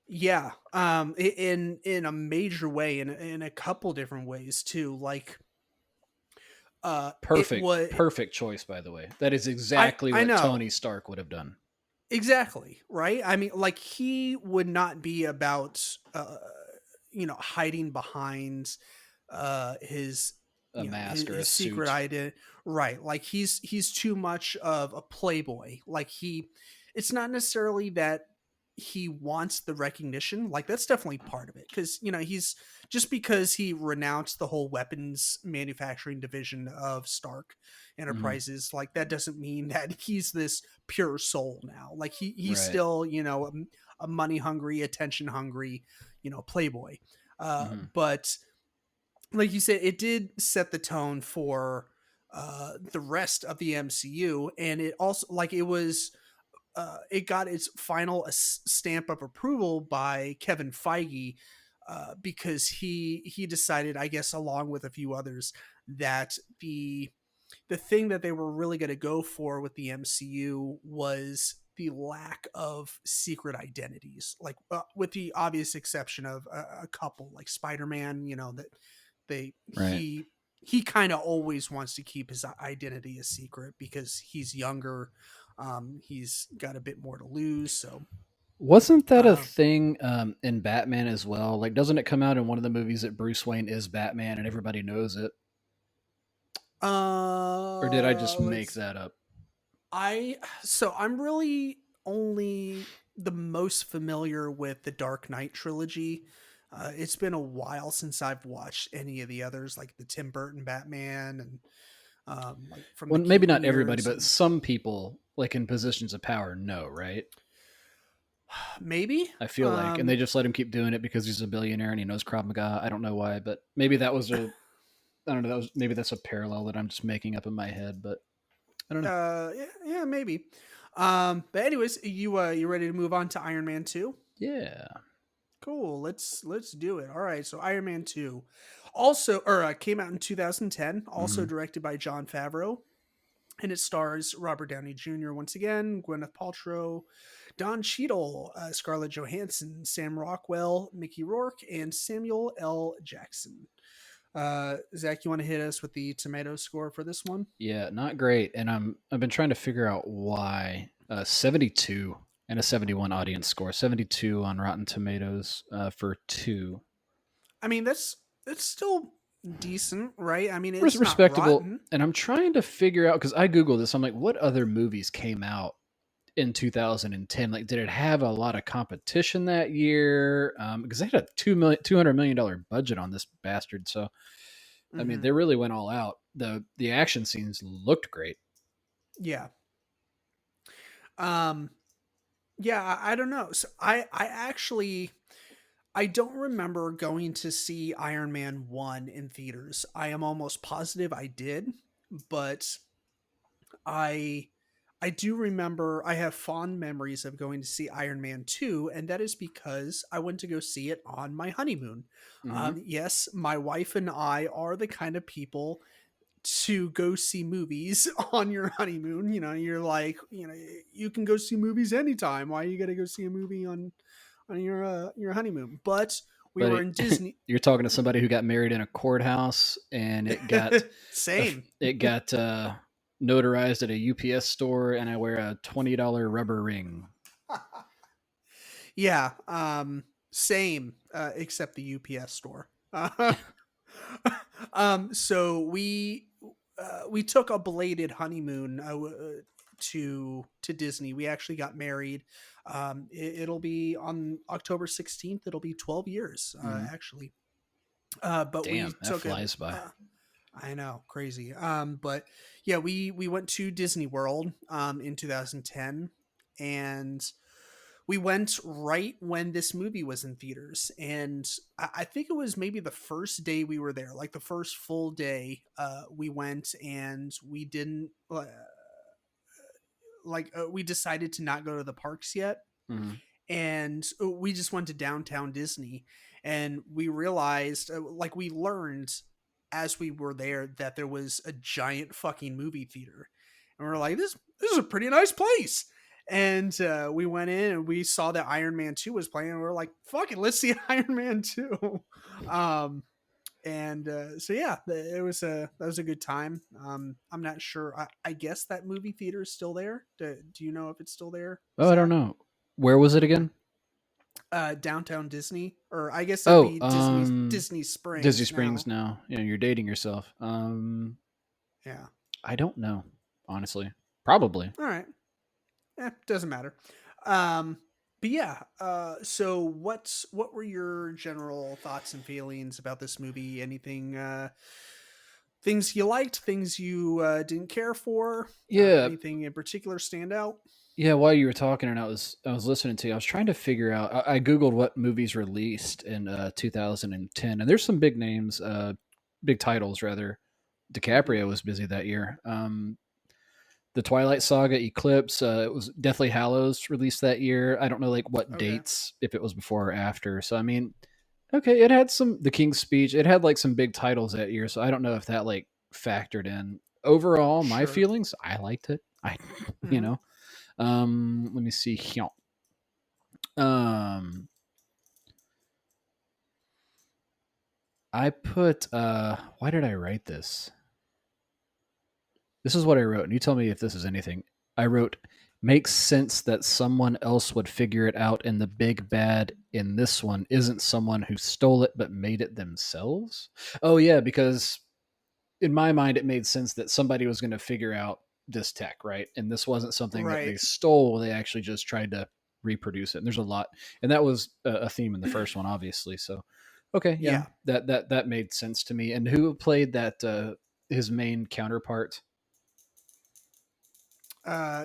Yeah, in a major way, in a couple different ways too. Like, perfect choice, by the way. That is exactly what Tony Stark would have done. Exactly, right? I mean, like, he would not be about hiding behind his mask or his a secret suit. identity, right? Like, he's too much of a playboy. Like, it's not necessarily that he wants the recognition. Like that's definitely part of it, because he's just because he renounced the whole weapons manufacturing division of Stark Mm-hmm. Enterprises, like that doesn't mean that he's this pure soul now. Like he's Right. still a money hungry, attention hungry, playboy. Mm-hmm. But like you said, it did set the tone for the rest of the MCU, and it also like it got its final stamp of approval by Kevin Feige, because he decided, I guess, along with a few others, that the thing that they were really going to go for with the MCU was the lack of secret identities, like with the obvious exception of a couple, like Spider-Man. That they Right. he kind of always wants to keep his identity a secret because he's younger. He's got a bit more to lose. So, Wasn't that a uh, thing in Batman as well? Like, doesn't it come out in one of the movies that Bruce Wayne is Batman and everybody knows it? Or did I just make let's that up? I'm really only the most familiar with the Dark Knight trilogy. It's been a while since I've watched any of the others, like the Tim Burton Batman and like from the Well, maybe Keaton not everybody, years, but and some people, like in positions of power, know, right? maybe. I feel like, and they just let him keep doing it because he's a billionaire and he knows Krav Maga. I don't know why, but maybe that was a, I don't know, maybe that's a parallel that I'm just making up in my head, but I don't know. Yeah, maybe. But anyways, you ready to move on to Iron Man 2? Yeah. Cool. Let's do it. All right. So Iron Man 2 also or came out in 2010, also Mm-hmm. directed by Jon Favreau, and it stars Robert Downey Jr. once again, Gwyneth Paltrow, Don Cheadle, Scarlett Johansson, Sam Rockwell, Mickey Rourke, and Samuel L. Jackson. Zach, you want to hit us with the tomato score for this one? Yeah, not great. And I've been trying to figure out why. 72 and a 71 audience score. 72 on Rotten Tomatoes for 2. I mean, that's still decent, right? I mean, it's not Respectable. rotten. And I'm trying to figure out because I googled this. I'm like, what other movies came out in 2010? Like, did it have a lot of competition that year? Because they had a $200 million budget on this bastard. So I mean, Hmm. they really went all out. The action scenes looked great. Yeah. Um. Yeah. I don't know. So I actually I don't remember going to see Iron Man 1 in theaters. I am almost positive I did, but I I do remember I have fond memories of going to see Iron Man 2, and that is because I went to go see it on my honeymoon. Mm-hmm. Yes, my wife and I are the kind of people to go see movies on your honeymoon. You're like, you can go see movies anytime. Why you got to go see a movie on your honeymoon? But we But were in Disney. you're talking to somebody who got married in a courthouse, and Same. it got notarized at a UPS store, and I wear a $20 rubber ring. Yeah. Same. Except the UPS store. So we took a belated honeymoon to Disney. We actually got married. It'll be on October 16th. It'll be 12 years Mm-hmm. actually. But we Damn, that took a flies by. I know, crazy. But yeah, we went to Disney World in 2010, and we went right when this movie was in theaters, and I think it was maybe the first day we were there, like the first full day. We went and we didn't we decided to not go to the parks yet, Mm-hmm. and we just went to downtown Disney, and we realized, like we learned as we were there, that there was a giant fucking movie theater, and we are like, this is a pretty nice place. And we went in and we saw that Iron Man 2 was playing, and we are like, fuck it, let's see Iron Man 2. um and so yeah, that was a good time. I'm not sure. I guess that movie theater is still there. Do you know if it's still there, Oh, I don't Zach? know. Where was it again? Downtown Disney, or I guess it'd Oh, be Disney Disney Springs Springs now. now. You're dating yourself. Yeah. I don't know, honestly. Probably. All right. Doesn't matter. Um, But yeah, so what were your general thoughts and feelings about this movie? Anything, things you liked, things you didn't care for, Yeah, anything in particular stand out? yeah. While you were talking and I was listening to you, I was trying to figure out. I googled what movies released in 2010, and there's some big names, big titles rather. Hmm. DiCaprio was busy that year. The Twilight Saga, Eclipse. It was Deathly Hallows released that year. I don't know like what Okay, dates, if it was before or after. So I mean, okay, it had some The King's Speech. It had like some big titles that year. So I don't know if that like factored in. Overall, my sure. feelings, I liked it. I, you Hmm. know, let me see here. Um, I put. Why did I write this? This is what I wrote, and you tell me if this is anything. I wrote, makes sense that someone else would figure it out, and the big bad in this one isn't someone who stole it but made it themselves. Oh, yeah, because in my mind, it made sense that somebody was going to figure out this tech, right? And this wasn't something that they Right. stole. They actually just tried to reproduce it. And there's a lot, and that was a theme in the first one, obviously. So, okay, yeah, Yeah. that made sense to me. And who played that? His main counterpart?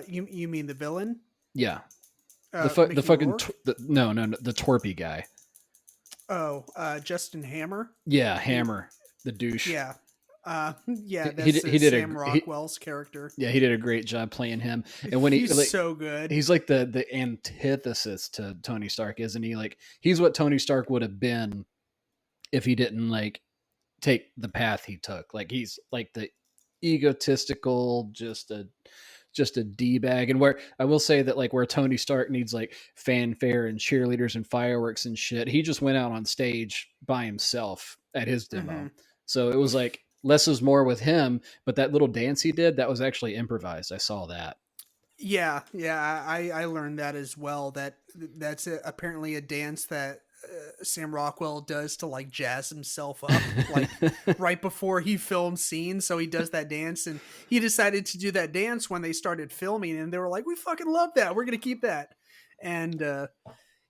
You mean the villain? Yeah, the Mickey fucking Rourke? no, the twerpy guy. Oh, Justin Hammer. Yeah, He, Hammer, the douche. yeah, yeah. He That's did, he did Sam a he, Rockwell's character. yeah, he did a great job playing him. And when he He's like so good. he's like the antithesis to Tony Stark, isn't he? Like he's what Tony Stark would have been if he didn't like take the path he took. Like he's like the egotistical, just a d bag. And where I will say that like where Tony Stark needs like fanfare and cheerleaders and fireworks and shit, he just went out on stage by himself at his Hmm. demo. So it was like less is more with him. But that little dance he did, that was actually improvised. I saw that. Yeah, yeah. I learned that as well. That's apparently a dance that Sam Rockwell does to like jazz himself up, like right before he films scenes. So he does that dance, and he decided to do that dance when they started filming, and they were like, "We fucking love that. We're gonna keep that." And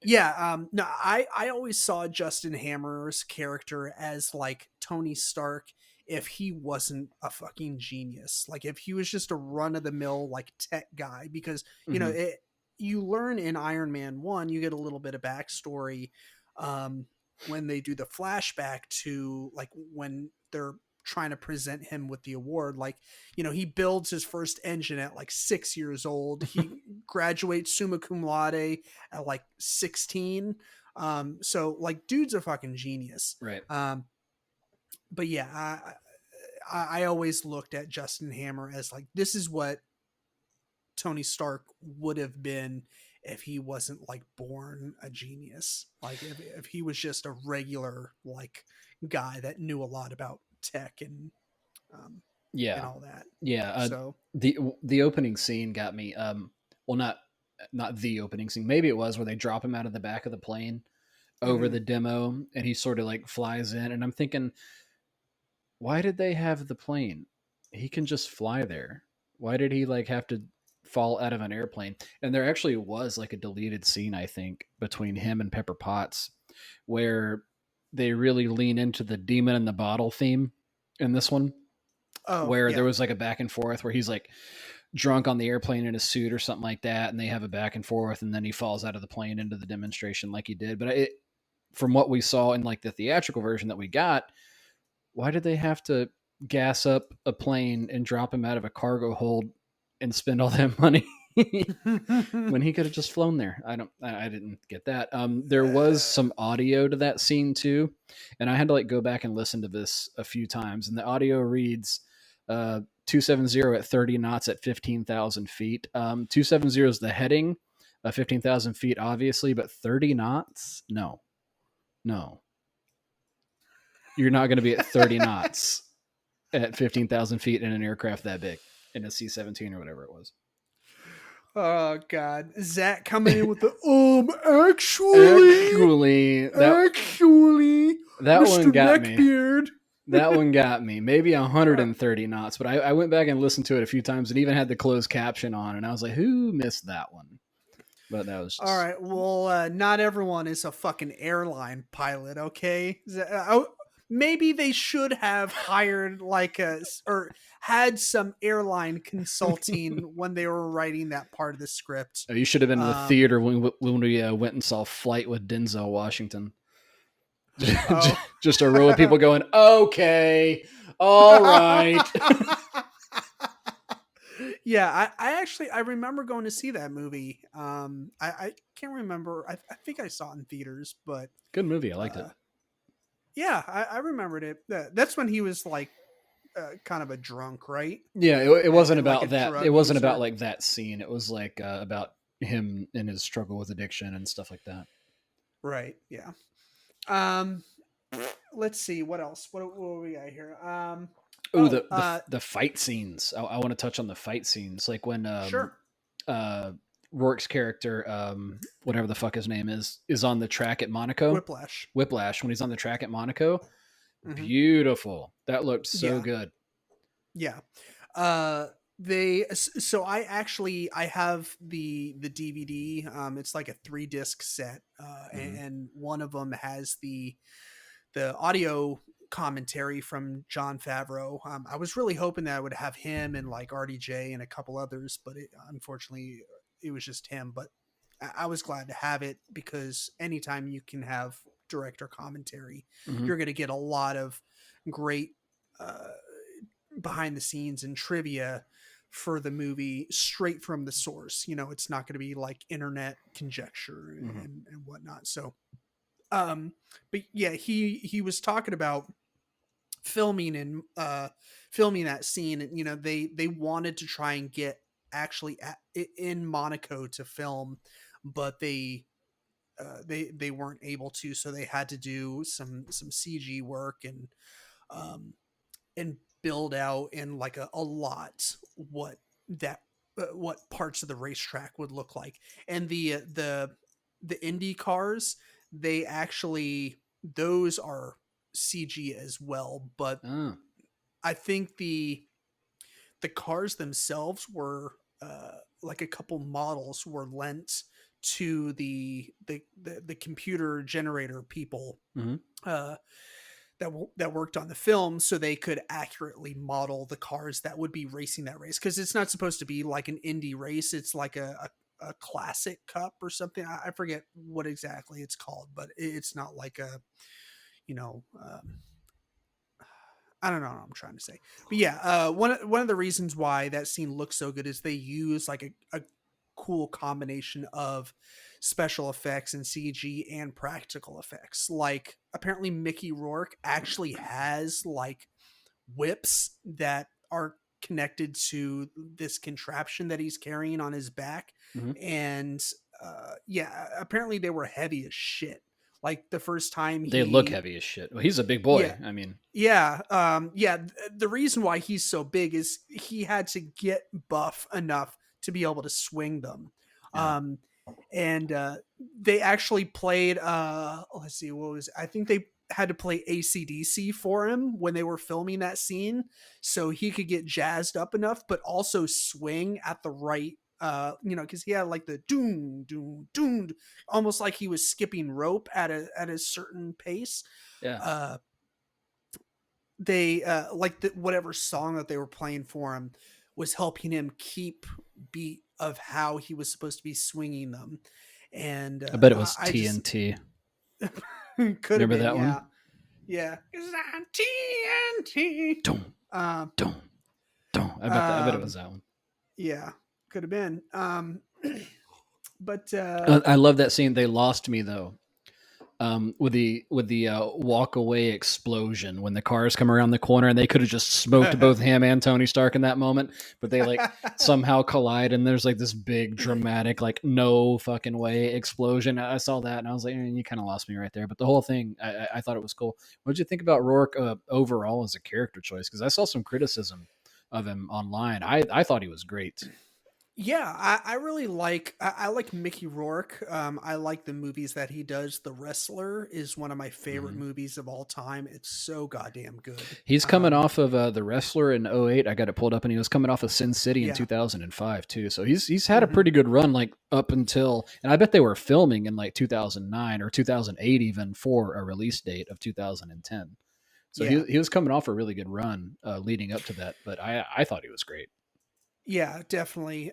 yeah, no, I always saw Justin Hammer's character as like Tony Stark if he wasn't a fucking genius. Like if he was just a run of the mill like tech guy, because Hmm. you learn in Iron Man 1, you get a little bit of backstory um when they do the flashback to like when they're trying to present him with the award. Like, he builds his first engine at like 6 years old. He graduates summa cum laude at like 16. So like dude's a fucking genius. Right. But yeah, I always looked at Justin Hammer as like, this is what Tony Stark would have been if he wasn't like born a genius. Like if he was just a regular like guy that knew a lot about tech um, and Yeah. all that. Yeah. So The opening scene got me. Well, not the opening scene. Maybe it was where they drop him out of the back of the plane over mhm. the demo, and he sort of like flies in, and I'm thinking, why did they have the plane? He can just fly there. Why did he like have to fall out of an airplane? And there actually was like a deleted scene, I think, between him and Pepper Potts, where they really lean into the demon in the bottle theme in this one, Oh where there yeah. was like a back and forth where he's like drunk on the airplane in a suit or something like that, and they have a back and forth, and then he falls out of the plane into the demonstration like he did. But from what we saw in like the theatrical version that we got, why did they have to gas up a plane and drop him out of a cargo hold and spend all that money when he could have just flown there? I didn't get that. There was some audio to that scene too, and I had to like go back and listen to this a few times. And the audio reads, 270 at 30 knots at 15,000 feet. 270 is the heading, 15,000 feet, obviously, but 30 knots? No, no. You're not going to be at 30 knots at 15,000 feet in an aircraft that big, in a C-17 or whatever it was. Oh God, Zach coming in with the Actually, actually, that one Mister got me. Neckbeard. That one got me. Maybe 130 knots, but I went back and listened to it a few times and even had the closed caption on, and I was like, who missed that one? But that was All just right. Well, not everyone is a fucking airline pilot. Okay. Maybe they should have hired like or had some airline consulting when they were writing that part of the script. you should have been in the Um, theater when we went and saw Flight with Denzel Washington. oh. Just a row of people going, okay, all right. Yeah, I actually I remember going to see that movie. I can't remember. I think I saw it in theaters, but Good movie. I liked it. uh, yeah, I remembered it. That's when he was like kind of a drunk, right? Yeah, it wasn't And like a about that. It drug wasn't about user. like that scene. It was like about him and his struggle with addiction and stuff like that. Right. Yeah. Um, let's see what else. What we got here? Oh, Oh, the fight scenes. I want to touch on the fight scenes, like when sure. uh Rourke's character, whatever the fuck his name is on the track at Monaco. Whiplash. Whiplash, when he's on the track at Monaco. Hmm. Beautiful. That looked so Yeah. good. Yeah. Uh, they so I have the DVD. It's like a 3-disc set, Mhm. and one of them has the audio commentary from John Favreau. I was really hoping that I would have him and like RDJ and a couple others, but unfortunately it was just him. But I was glad to have it because anytime you can have director commentary, Mhm. you're going to get a lot of great uh, behind the scenes and trivia for the movie straight from the source. It's not going to be like internet conjecture Mhm. and whatnot. So um but yeah, he was talking about filming and filming that scene, and they wanted to try and get actually in Monaco to film, but they weren't able to, so they had to do some CG work um and build out in like a lot that what parts of the racetrack would look like. And the Indy cars, they actually, those are CG as well, but Oh. I think the cars themselves were like a couple models were lent to the computer generator people Mhm. uh that worked on the film, so they could accurately model the cars that would be racing that race, because it's not supposed to be like an indie race. It's like a classic cup or something. I forget what exactly it's called, but it's not like a you know I don't know what I'm trying to say. But yeah, one of the reasons why that scene looks so good is they use like a cool combination of special effects and CG and practical effects. Like apparently Mickey Rourke actually has like whips that are connected to this contraption that he's carrying on his back. Mhm. And yeah, apparently they were heavy as shit. Like the first time They look he heavy as shit. Well, he's a big yeah, boy. I mean, yeah. The reason why he's so big is he had to get buff enough to be able to swing them. yeah. Um, and they actually played. Let's see, what was? I think they had to play ACDC for him when they were filming that scene, so he could get jazzed up enough, but also swing at the right. Because he had like the doom, doom, doom, almost like he was skipping rope at a certain pace. Yeah. Uh, they like whatever song that they were playing for him was helping him keep beat of how he was supposed to be swinging them. And I bet it was I just TNT. could have Remember been, that yeah, one? yeah. It's on TNT. Don't, um don't, don't. I bet it was um that one. yeah, could have been. But I love that scene. They lost me though. With the walk away explosion when the cars come around the corner, and they could have just smoked both him and Tony Stark in that moment, but they like somehow collide, and there's like this big dramatic like no fucking way explosion. I saw that and I was like, you kind of lost me right there. But the whole thing, I thought it was cool. What did you think about Rourke overall as a character choice? Because I saw some criticism of him online. I thought he was great. Yeah, I really I like Mickey Rourke. I like the movies that he does. The Wrestler is one of my favorite Mhm. movies of all time. It's so goddamn good. He's coming off of The Wrestler in '08. I got it pulled up, and he was coming off of Sin City in Yeah. 2005 too. So he's had a Hmm. pretty good run, like up until, and I bet they were filming in like 2009 or 2008 even for a release date of 2010. So Yeah. he was coming off a really good run leading up to that. But I thought he was great. Yeah, definitely.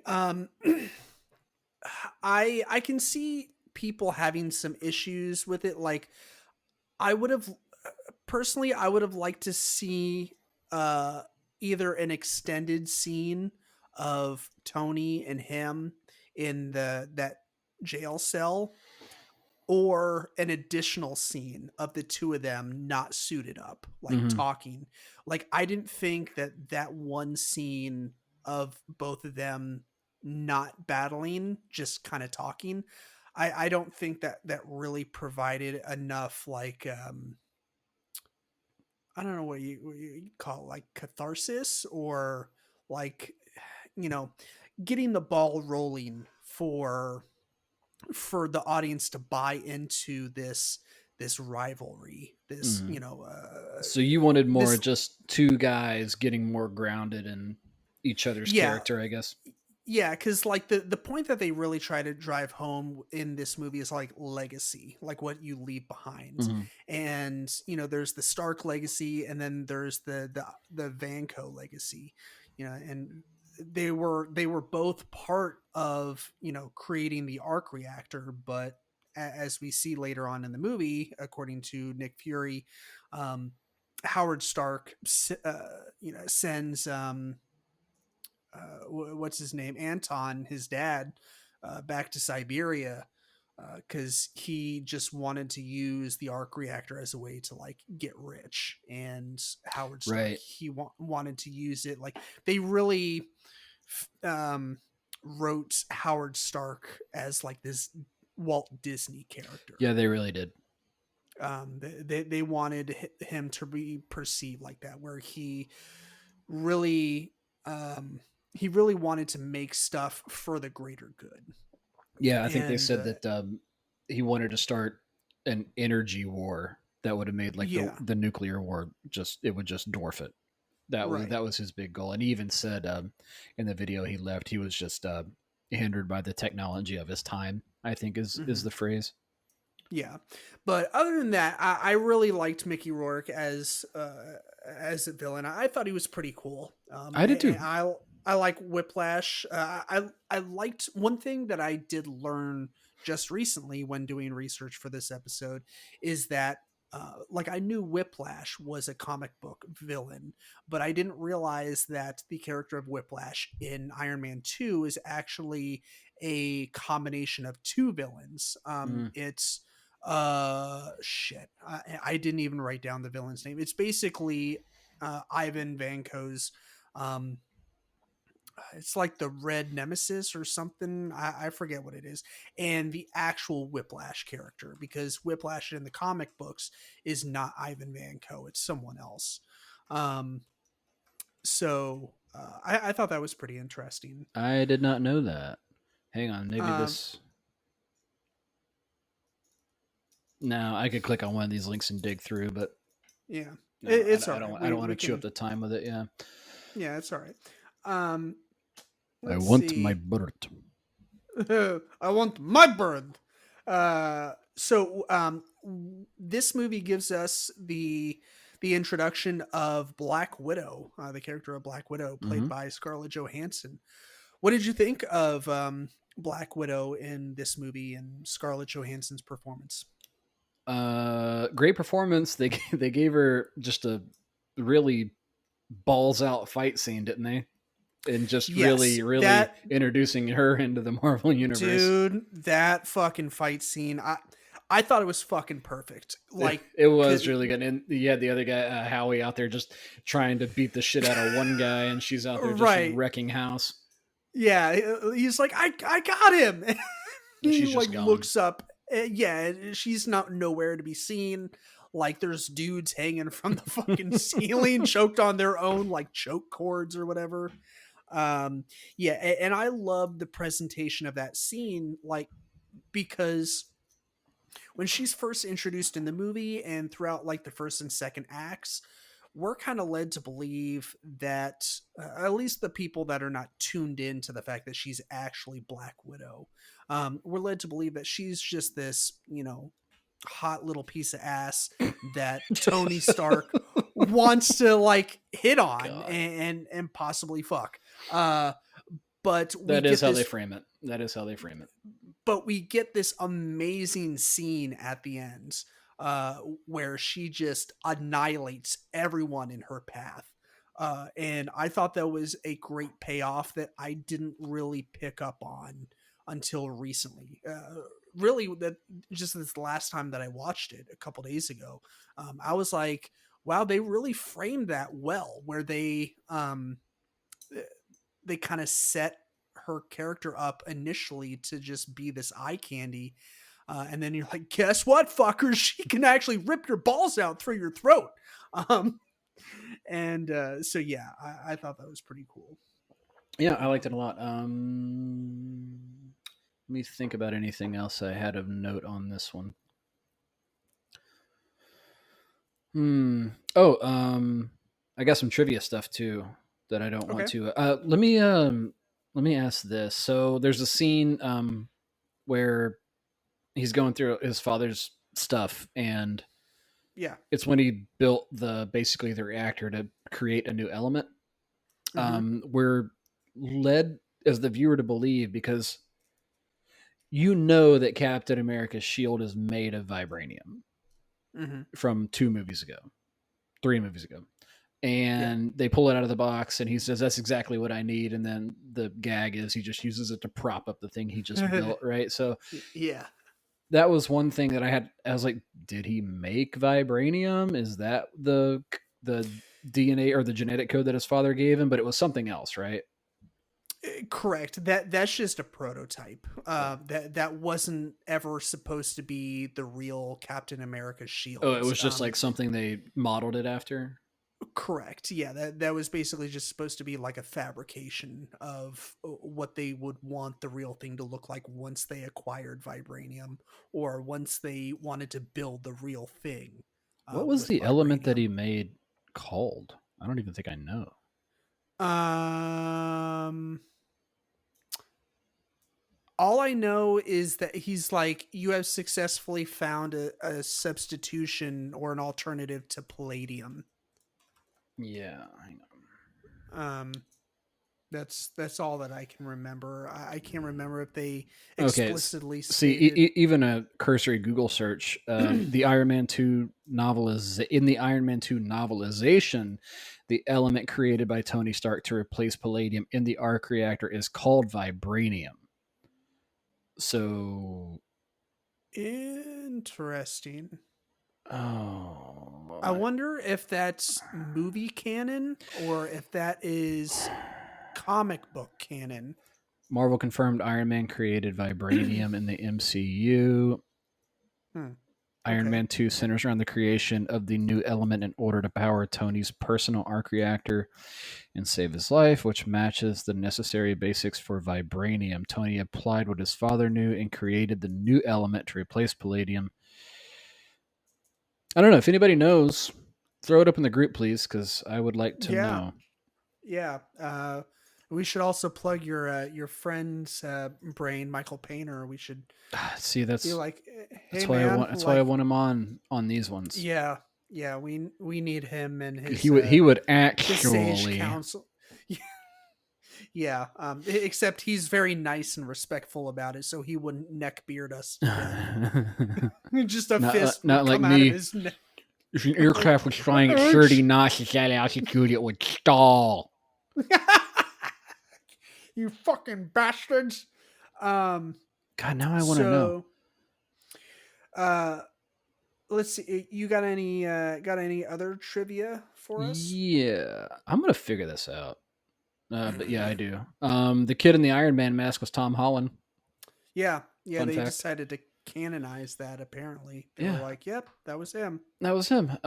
I can see people having some issues with it. Like I would have personally, I would have liked to see uh either an extended scene of Tony and him in the that jail cell, or an additional scene of the two of them not suited up, like Hmm. talking. Like I didn't think that that one scene of both of them not battling, just kind of talking, I don't think that that really provided enough, like I don't know what you call it, like catharsis, or like, you know, getting the ball rolling for the audience to buy into this rivalry, this, Hmm. you know, So you wanted more this. just two guys getting more grounded in each other's Yeah, character, I guess. yeah, because like the point that they really try to drive home in this movie is like legacy, like what you leave behind. Hmm. And you know, there's the Stark legacy, and then there's the Vanco legacy, you know. And they were both part of, you know, creating the arc reactor. But as we see later on in the movie, according to Nick Fury, Howard Stark you know, sends what's his name, Anton, his dad, back to Siberia, because he just wanted to use the arc reactor as a way to like get rich. And Howard Stark, Right. he wanted to use it. Like they really um, wrote Howard Stark as like this Walt Disney character. Yeah, they really did. They wanted him to be perceived like that, where really um, he really wanted to make stuff for the greater good. Yeah, I think they And said that he wanted to start an energy war that would have made like yeah, the nuclear war, just it would just dwarf it. right. That was his big goal, and he even said in the video he left, he was just hindered by the technology of his time. I think is Hmm. the phrase. Yeah, but other than that, I really liked Mickey Rourke as a villain. I thought he was pretty cool. I did And too. I like Whiplash. I liked one thing that I did learn just recently when doing research for this episode is that. Like I knew Whiplash was a comic book villain, but I didn't realize that the character of Whiplash in Iron Man 2 is actually a combination of two villains. Mm. It's shit, I didn't even write down the villain's name. It's basically Ivan Vanko's um it's like the red nemesis or something. I forget what it is. And the actual Whiplash character, because Whiplash in the comic books is not Ivan Vanko, it's someone else. um so I thought that was pretty interesting. I did not know that. Hang on, maybe um this. No, I could click on one of these links and dig through, but yeah, no, it's all right. I don't want We to chew up can. the time with it. Yeah, Yeah, it's all right. um I let's want my see. bird. I want my bird. This movie gives us the introduction of Black Widow, the character of Black Widow, played Hmm. by Scarlett Johansson. What did you think of Black Widow in this movie and Scarlett Johansson's performance? Great performance. They gave her just a really balls out fight scene, didn't they? And just Yes, really that introducing her into the Marvel universe. dude, that fucking fight scene, I thought it was fucking perfect. Like, It was really good, and you had the other guy, Howie, out there just trying to beat the shit out of one guy, and she's out there just right. wrecking house. Yeah, he's like, I got him. And He she's like just gone. looks up. Yeah, she's not nowhere to be seen. Like there's dudes hanging from the fucking ceiling, choked on their own like choke cords or whatever. Yeah, and I love the presentation of that scene, like, because when she's first introduced in the movie and throughout like the first and second acts, we're kind of led to believe that at least the people that are not tuned in to the fact that she's actually Black Widow, we're led to believe that she's just this, hot little piece of ass that Tony Stark wants to like hit on God, and possibly fuck. Uh, but we that is get how they this frame it. That is how they frame it. but we get this amazing scene at the end, where she just annihilates everyone in her path. And I thought that was a great payoff that I didn't really pick up on until recently. Really, that just this last time that I watched it a couple days ago, I was like, "Wow, they really framed that well." Where they kind of set her character up initially to just be this eye candy. And then you're like, guess what, fuckers? She can actually rip your balls out through your throat. Um, so, yeah, I thought that was pretty cool. Yeah, I liked it a lot. Let me think about anything else I had of note on this one. Oh, I got some trivia stuff too that I don't want Okay. to. Let me ask this. So there's a scene where he's going through his father's stuff, and Yeah. it's when he built basically the reactor to create a new element. Mm-hmm. We're led as the viewer to believe, because you know that Captain America's shield is made of vibranium Mm-hmm. from 2 movies ago, 3 movies ago. Yeah. And they pull it out of the box, and he says, "That's exactly what I need." And then the gag is he just uses it to prop up the thing he just built, right? So Yeah. that was one thing that I was like, did he make vibranium? Is that the DNA or the genetic code that his father gave him? But it was something else, right? Correct. That's just a prototype. Yeah. That wasn't ever supposed to be the real Captain America Oh, it shield. was just like something they modeled it after. Correct. Yeah, that was basically just supposed to be like a fabrication of what they would want the real thing to look like once they acquired vibranium, or once they wanted to build the real thing What was with the element that vibranium. he made called? I don't even think I know. Um, all I know is that he's like, you have successfully found a substitution or an alternative to palladium. Yeah, I know. Um, that's all that I can remember. I can't remember if they Okay. explicitly See, stated. even a cursory Google search, the Iron Man 2 novel is in the Iron Man 2 novelization. The element created by Tony Stark to replace palladium in the arc reactor is called vibranium. So, Interesting. oh, I wonder if that's movie canon or if that is comic book canon. Marvel confirmed Iron Man created vibranium in the MCU. Hmm. Iron Okay. Man 2 centers around the creation of the new element in order to power Tony's personal arc reactor and save his life, which matches the necessary basics for vibranium. Tony applied what his father knew and created the new element to replace palladium. I don't know if anybody knows. Throw it up in the group, please, because I would like to Yeah. know. Yeah. We should also plug your friend's brain, Michael Painter. We should See, be like, hey that's why I man, want like, him on these ones. yeah, yeah, we need him and He would his sage actually. council. Yeah, except he's very nice and respectful about it, so he wouldn't neckbeard us to death. Just a fist would Not like come out of me. his neck. If an aircraft was flying at 30 knots at altitude, it would stall. You fucking bastards. Um, God, now I want to know. so, uh, let's see. You got any other trivia for us? Yeah, I'm gonna figure this out. But yeah, I do. The kid in the Iron Man mask was Tom Holland. Yeah, yeah. Fun They fact. decided to canonize that. Apparently, they were Yeah, like, "Yep, that was him." that was him.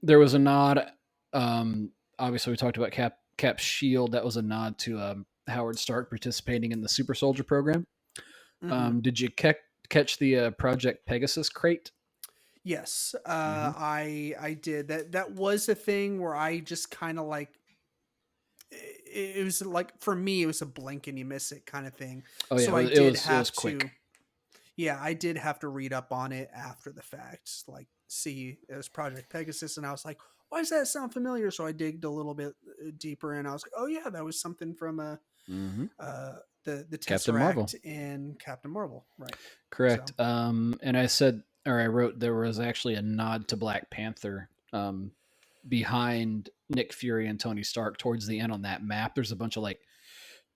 There was a nod. Obviously, we talked about Cap's shield, that was a nod to Howard Stark participating in the Super Soldier program. Hmm. Did you catch the Project Pegasus crate? Yes, Mm-hmm. I did that. That was a thing where I just kind of like it was like for me it was a blink and you miss it kind of thing. Oh yeah, So I it did was have quick. to yeah, I did have to read up on it after the fact. Like see it was Project Pegasus and I was like, why does that sound familiar? So I digged a little bit deeper and I was like, oh yeah, that was something from Mm-hmm. the Captain Marvel. Tesseract in Captain Marvel, right? Correct. So And I said, or I wrote, there was actually a nod to Black Panther behind Nick Fury and Tony Stark towards the end on that map. There's a bunch of like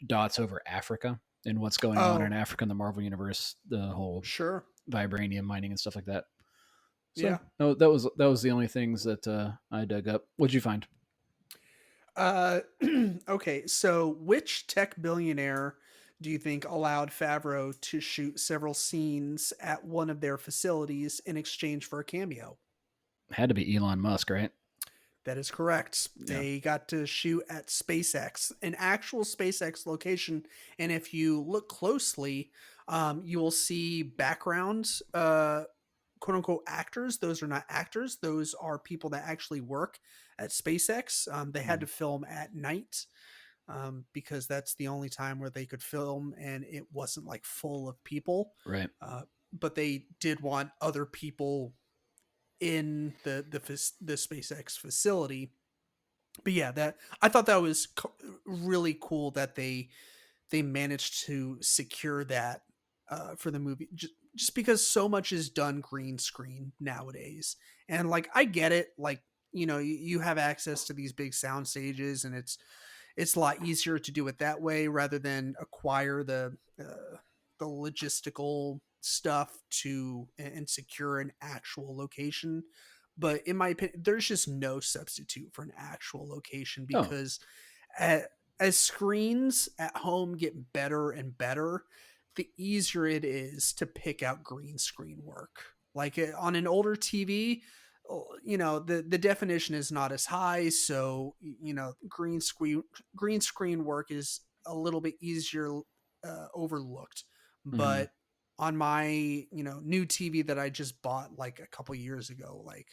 dots over Africa and what's going on in oh Africa in the Marvel universe, the whole sure. vibranium mining and stuff like that. So Yeah. no, that was the only things that I dug up. What'd you find? Uh, okay, so which tech billionaire do you think allowed Favreau to shoot several scenes at one of their facilities in exchange for a cameo? Had to be Elon Musk, right? That is correct. Yeah. They got to shoot at SpaceX, an actual SpaceX location. And if you look closely, you will see backgrounds, quote unquote actors. Those are not actors, those are people that actually work at SpaceX. They had Mm. to film at night because that's the only time where they could film and it wasn't like full of people. Right. But they did want other people in the SpaceX facility. But yeah, that I thought that was really cool that they managed to secure that for the movie. Just because so much is done green screen nowadays, and like I get it, like you have access to these big sound stages, and it's a lot easier to do it that way rather than acquire the logistical stuff to and secure an actual location. But in my opinion, there's just no substitute for an actual location Oh. because at, as screens at home get better and better, the easier it is to pick out green screen work. Like on an older TV, the definition is not as high, so green screen work is a little bit easier overlooked. Mm-hmm. But on my new TV that I just bought like a couple years ago, like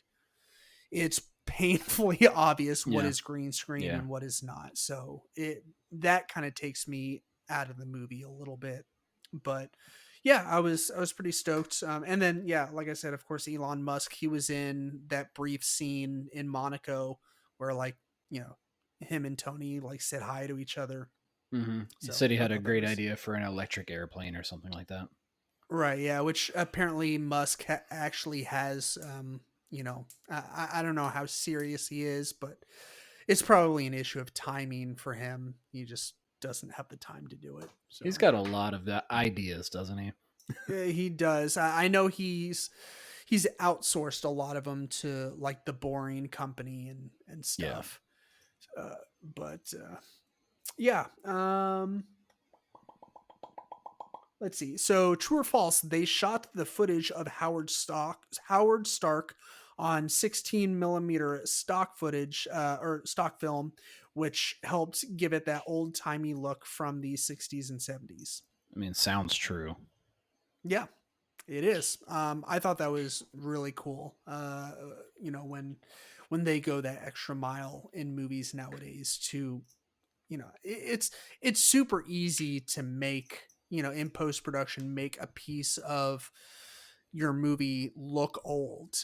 it's painfully obvious what Yeah. is green screen Yeah. and what is not. So it that kind of takes me out of the movie a little bit. But yeah, I was pretty stoked. And then yeah, like I said, of course, Elon Musk. He was in that brief scene in Monaco where like him and Tony like said hi to each other. Mm-hmm. He So said he I had a thought that great was idea for an electric airplane or something like that. right. Yeah, which apparently Musk actually has. I don't know how serious he is, but it's probably an issue of timing for him. He just doesn't have the time to do it. He's So got a lot of ideas, doesn't he? he does. I know he's outsourced a lot of them to like the Boring Company and Yeah. stuff. But yeah. Let's see. So, true or false? They shot the footage of Howard Stark on 16 millimeter stock footage or stock film, which helped give it that old timey look from the 60s and 70s. I mean, sounds true. Yeah, it is. I thought that was really cool. When they go that extra mile in movies nowadays to it's super easy to make in post production make a piece of your movie look old,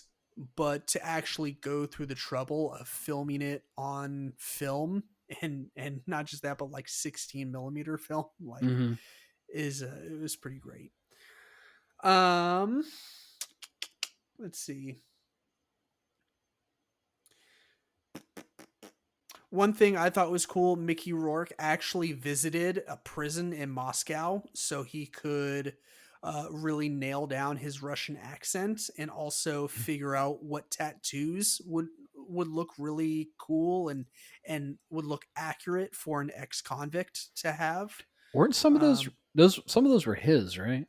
but to actually go through the trouble of filming it on film and not just that but like 16 millimeter film like Mm-hmm. is it was pretty great. um let's see. One thing I thought was cool, Mickey Rourke actually visited a prison in Moscow so he could really nail down his Russian accent and also figure out what tattoos would look really cool and would look accurate for an ex-convict to have. Weren't some of those Um, those some of those were his, right?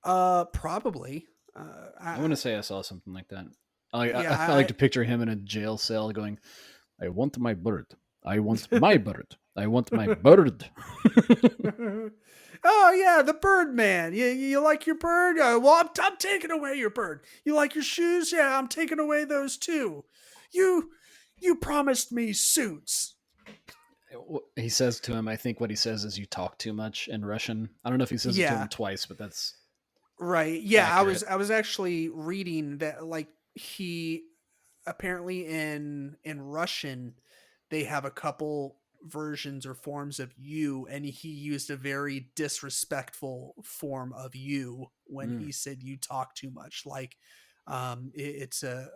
Probably. I want to say I saw something like that. I Yeah, like to picture him in a jail cell going, "I want my bird. I want my bird. I want my bird. Oh yeah, the bird man. You like your bird? Well, I'm taking away your bird. You like your shoes? Yeah, I'm taking away those too. You you promised me suits. He says to him, I think what he says is, "You talk too much" in Russian. I don't know if he says it to him Yeah, twice, but that's right. Yeah, accurate. I was actually reading that like he apparently in Russian they have a couple versions or forms of you, and he used a very disrespectful form of you when Mm, he said you talk too much. Like it's a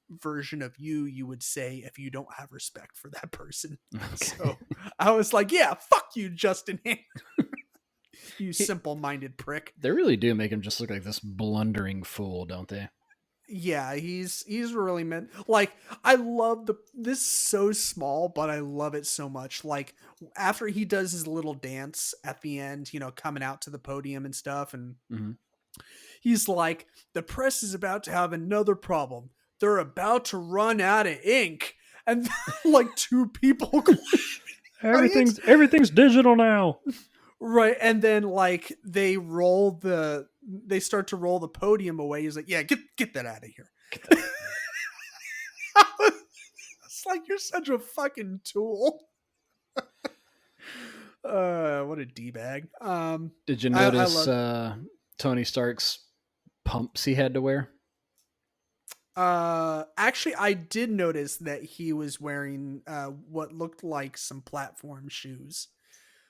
version of you would say if you don't have respect for that person. okay. So I was like, yeah, fuck you, Justin Hand, you He, simple-minded prick. they really do make him just look like this blundering fool, don't they? Yeah, he's really meant like I love this is so small, but I love it so much. Like after he does his little dance at the end, coming out to the podium and stuff, and Hmm. he's like, the press is about to have another problem. They're about to run out of ink. And like two people audience. Everything's digital now. Right. And then like they start to roll the podium away. He's like, yeah, get that out of here. Get that. It's like you're such a fucking tool. What a d bag. Did you I notice love. Tony Stark's pumps he had to wear? Actually, I did notice that he was wearing what looked like some platform shoes.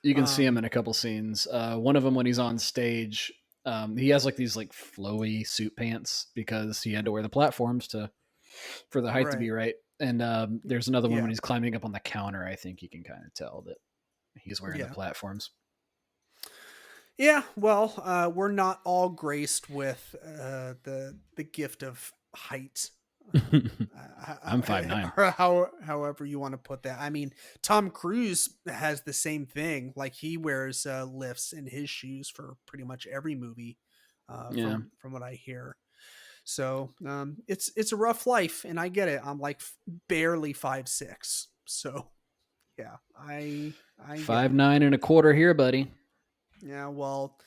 You can see him Um, in a couple scenes. One of them when he's on stage, he has like these like flowy suit pants because he had to wear the platforms to for the height to right. be right. And there's another one when Yeah. he's climbing up on the counter. I think you can kind of tell that he's wearing the Yeah. platforms. Yeah. Well, we're not all graced with the gift of height. I'm 5'9". Or however you want to put that. I mean, Tom Cruise has the same thing. Like he wears lifts in his shoes for pretty much every movie, Yeah, from what I hear. So it's a rough life, and I get it. I'm like barely 5'6", so yeah, I get it. 5'9" and a quarter here, buddy. Yeah, well,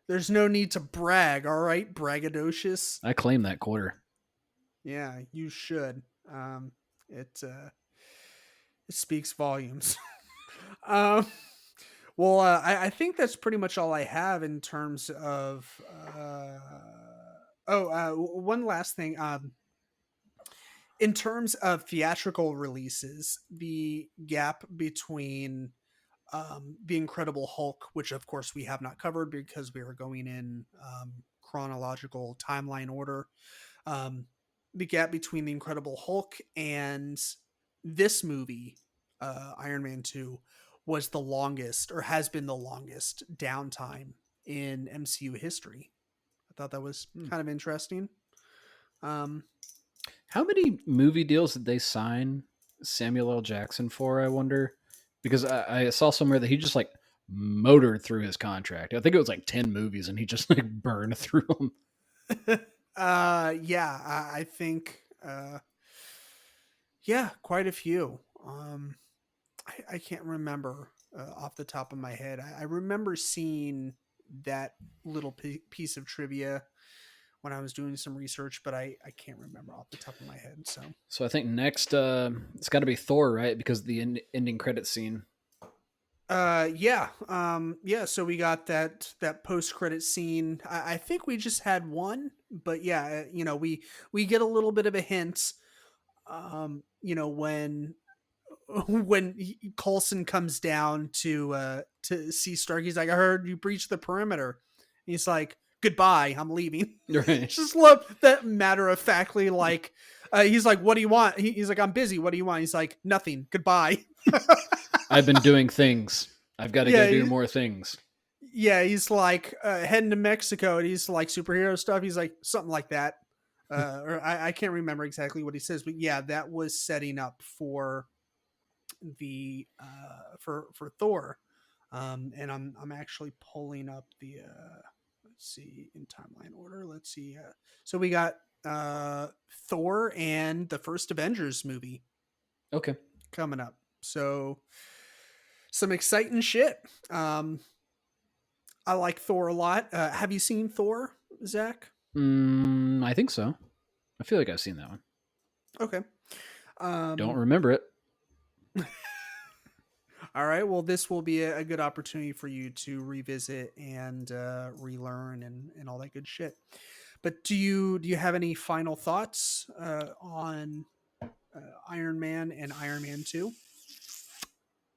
there's no need to brag. All right, braggadocious. I claim that quarter. Yeah, you should. It it speaks volumes. um, well, I think that's pretty much all I have in terms of. One last thing. In terms of theatrical releases, the gap between the Incredible Hulk, which of course we have not covered because we are going in chronological timeline order, um, the gap between the Incredible Hulk and this movie, Iron Man 2, was the longest or has been the longest downtime in MCU history. I thought that was Hmm. kind of interesting. Um, How many movie deals did they sign Samuel L. Jackson for? I wonder, because I saw somewhere that he just like motored through his contract. I think it was like 10 movies, and he just like burned through them. yeah, I think, yeah, quite a few. I can't remember off the top of my head. I remember seeing that little piece of trivia when I was doing some research, but I can't remember off the top of my head. So, So I think next it's got to be Thor, right? Because the ending credit scene. yeah, yeah. So we got that post credit scene. I think we just had one, but yeah, we get a little bit of a hint. When Coulson comes down to see Stark, he's like, "I heard you breached the perimeter." He's like, "Goodbye, I'm leaving." Right. Just love that matter of factly, like, he's like, "What do you want?" He's like, "I'm busy. What do you want?" He's like, "Nothing. Goodbye." I've been doing things. I've got to go Yeah, do more things. yeah. He's like heading to Mexico, and he's like superhero stuff. He's like something like that, or I can't remember exactly what he says, but yeah, that was setting up for the for Thor. And I'm actually pulling up the let's see in timeline order. Let's see. So we got Thor and the first Avengers movie Okay. coming up. So some exciting shit. Um, I like Thor a lot. Have you seen Thor, Zach? I think so. I feel like I've seen that one. Okay. Don't Um, remember it. all right. Well, this will be a good opportunity for you to revisit and relearn and all that good shit. But do you have any final thoughts on Iron Man and Iron Man 2?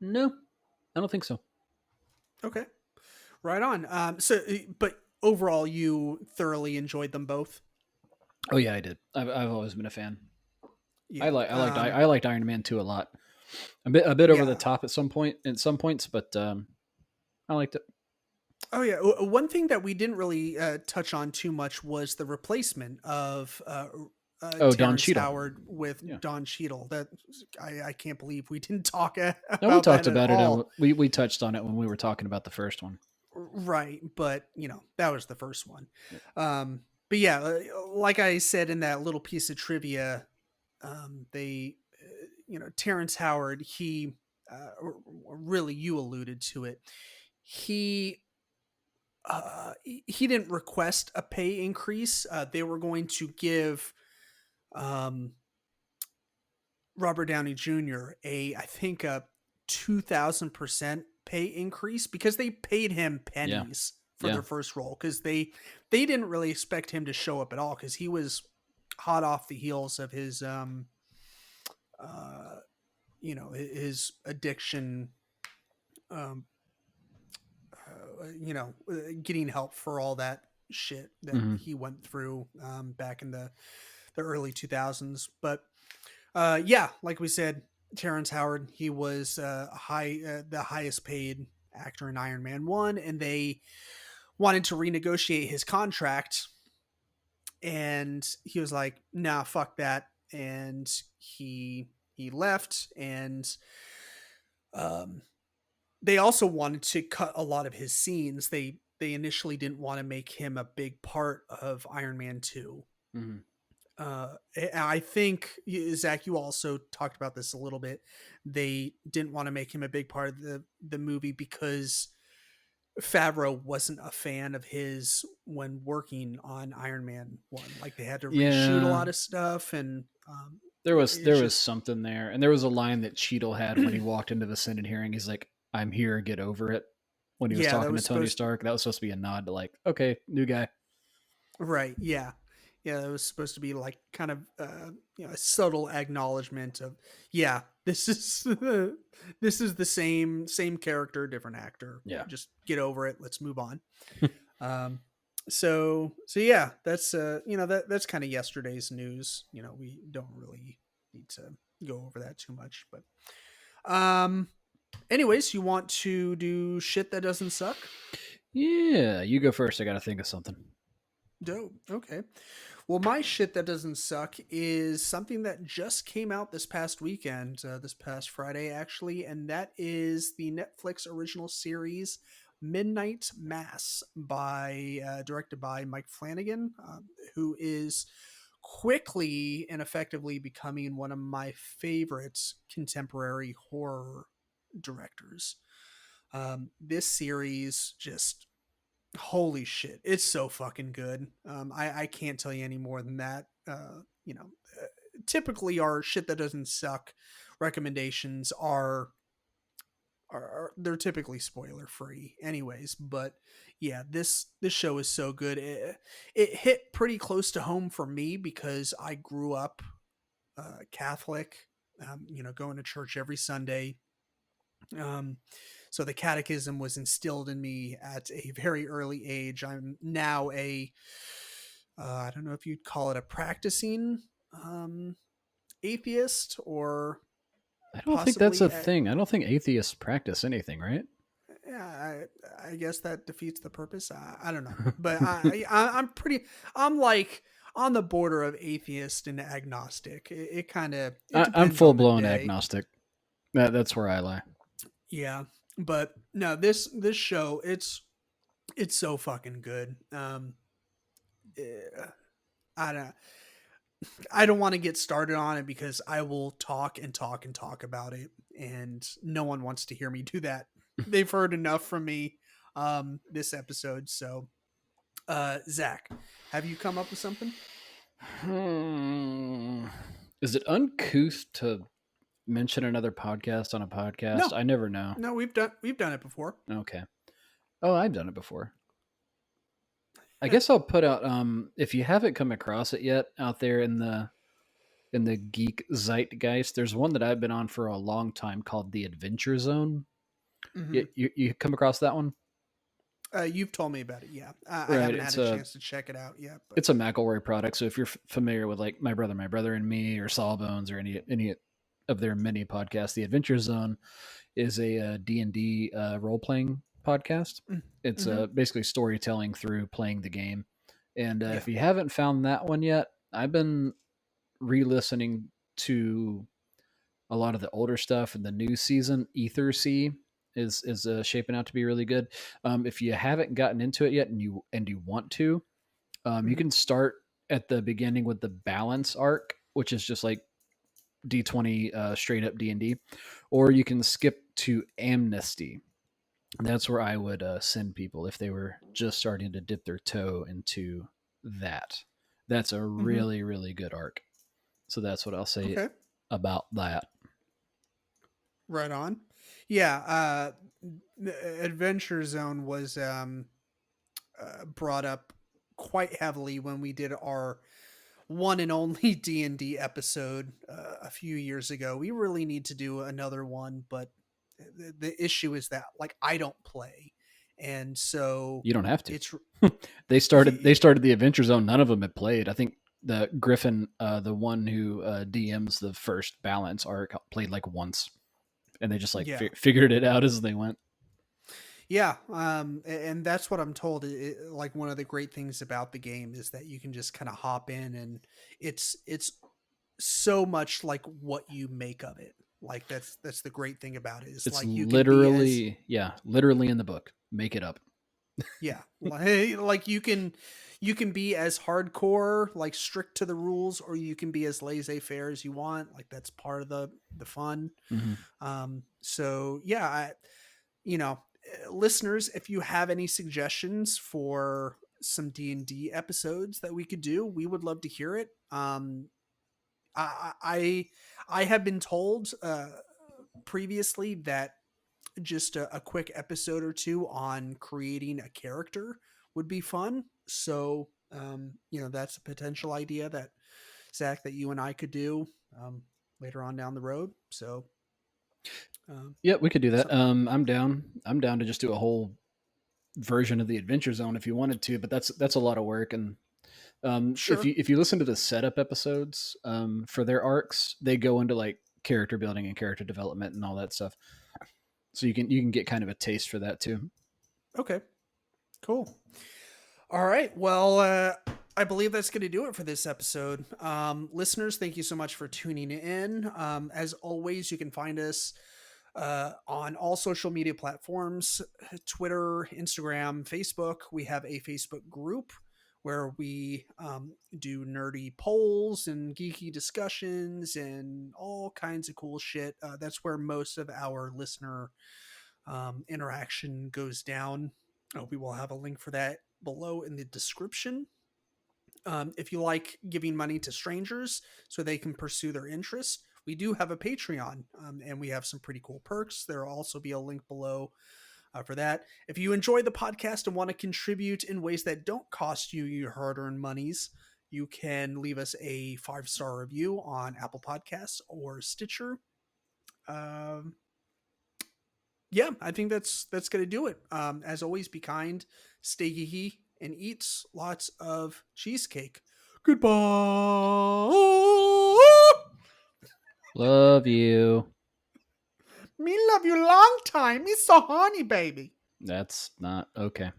No, I don't think so. Okay. Right on. But overall, you thoroughly enjoyed them both. Oh yeah, I did. I've always been a fan. Yeah. I liked Iron Man 2 a lot. A bit over the Yeah. top at some points, but I liked it. Oh yeah. One thing that we didn't really touch on too much was the replacement of Oh, Don Terrence Cheadle. Howard with Yeah. Don Cheadle. That I can't believe we didn't talk No, we about that talked at about it. all. We touched on it when we were talking about the first one. Right, but that was the first one. Yeah. But yeah, like I said in that little piece of trivia, they, Terrence Howard, he, or really, you alluded to it. He he didn't request a pay increase. They were going to give um, Robert Downey Jr. I think a 2,000% pay increase because they paid him Yeah. pennies for Yeah. their first role because they didn't really expect him to show up at all because he was hot off the heels of his uh his addiction, um getting help for all that shit that Hmm. he went through back in the early 2000s. But yeah, like we said, Terrence Howard, he was the highest paid actor in Iron Man 1, and they wanted to renegotiate his contract, and he was like, "Nah, fuck that," and he left, and um, they also wanted to cut a lot of his scenes. They initially didn't want to make him a big part of Iron Man 2. Hmm. I think Zach, you also talked about this a little bit. They didn't want to make him a big part of the movie because Favreau wasn't a fan of his when working on Iron Man 1. Like they had to reshoot a Yeah. lot of stuff, and There it's was just something there, and there was a line that Cheadle had when he walked into the Senate hearing. He's like, "I'm here, get over it." When he was yeah, that talking to was Tony supposed Stark, that was supposed to be a nod to like, okay, new guy. right, yeah. Yeah, that was supposed to be like kind of a subtle acknowledgement of yeah, this is this is the same character, different actor. Yeah. Just get over it. Let's move on. Um, so yeah, that's that's kind of yesterday's news. We don't really need to go over that too much, but anyways, you want to do shit that doesn't suck? Yeah, you go first. I got to think of something. Dope. Okay. Well, my shit that doesn't suck is something that just came out this past weekend, this past Friday, actually, and that is the Netflix original series Midnight Mass directed by Mike Flanagan, who is quickly and effectively becoming one of my favorite contemporary horror directors. This series just holy shit, it's so fucking good. I can't tell you any more than that. Typically our shit that doesn't suck recommendations are they're typically spoiler free anyways, but yeah, this show is so good. It hit pretty close to home for me because I grew up Catholic, going to church every Sunday. um, so the catechism was instilled in me at a very early age. I'm now I don't know if you'd call it a practicing um, atheist or I don't think that's possibly a thing. I don't think atheists practice anything, right? yeah, I guess that defeats the purpose. I don't know, but I'm like on the border of atheist and agnostic. It kind of it I'm depends full on the blown day. agnostic. That's where I lie. Yeah, but no, this show it's so fucking good. Yeah, I don't. I don't want to get started on it because I will talk and talk and talk about it, and no one wants to hear me do that. They've heard enough from me this episode. So, Zach, have you come up with something? Is it uncouth to mention another podcast on a podcast? No, I never know. no, we've done it before. Okay. Oh, I've done it before. I guess I'll put out if you haven't come across it yet out there in the geek zeitgeist, there's one that I've been on for a long time called The Adventure Zone. Mm-hmm. You come across that one? You've told me about it. Yeah, I Right. haven't had a chance to check it out yet. But It's a McElroy product. So if you're familiar with like My Brother and Me, or Sawbones, or any of their many podcasts, The Adventure Zone is a D&D role playing podcast. It's mm-hmm. basically storytelling through playing the game. And Yeah. if you haven't found that one yet, I've been re-listening to a lot of the older stuff, and the new season, Ether Sea, is shaping out to be really good. If you haven't gotten into it yet and you want to, you Mm-hmm. can start at the beginning with the balance arc, which is just like D20 straight up D&D, or you can skip to Amnesty. That's where I would send people if they were just starting to dip their toe into that. That's a Mm-hmm. really, really good arc. So that's what I'll say Okay. about that. Right on. Yeah. The Adventure Zone was brought up quite heavily when we did our one and only D&D episode a few years ago. We really need to do another one, but the issue is that like I don't play, and so You don't have to. it's They started the Adventure Zone. None of them had played. I think the Griffin, the one who DMs the first balance arc, played like once, and they just like yeah. figured it out as they went. Yeah, and that's what I'm told. Like one of the great things about the game is that you can just kind of hop in, and it's so much like what you make of it. Like that's the great thing about it. Is It's like you can be as literally in the book. Make it up. yeah, like you can be as hardcore, like strict to the rules, or you can be as laissez-faire as you want. Like that's part of the fun. Mm-hmm. So yeah, you know, listeners, if you have any suggestions for some D&D episodes that we could do, we would love to hear it. I have been told previously that just a quick episode or two on creating a character would be fun. So that's a potential idea that Zach, that you and I could do later on down the road. So yeah, we could do that. so, I'm down. I'm down to just do a whole version of the Adventure Zone if you wanted to, but that's a lot of work. And if sure. you listen to the setup episodes for their arcs, they go into like character building and character development and all that stuff. So you can get kind of a taste for that too. Okay. Cool. All right. Well, I believe that's going to do it for this episode. Listeners, thank you so much for tuning in. As always, you can find us on all social media platforms: Twitter, Instagram, Facebook. We have a Facebook group where we do nerdy polls and geeky discussions and all kinds of cool shit. That's where most of our listener interaction goes down. We will have a link for that below in the description. If you like giving money to strangers so they can pursue their interests, we do have a Patreon, and we have some pretty cool perks. There will also be a link below for that. If you enjoy the podcast and want to contribute in ways that don't cost you your hard-earned monies, you can leave us a 5-star review on Apple Podcasts or Stitcher. Yeah, I think that's gonna do it. As always, be kind, stay geeky, and eat lots of cheesecake. Goodbye. Love you. Me love you long time. Me so honey, baby. That's not okay.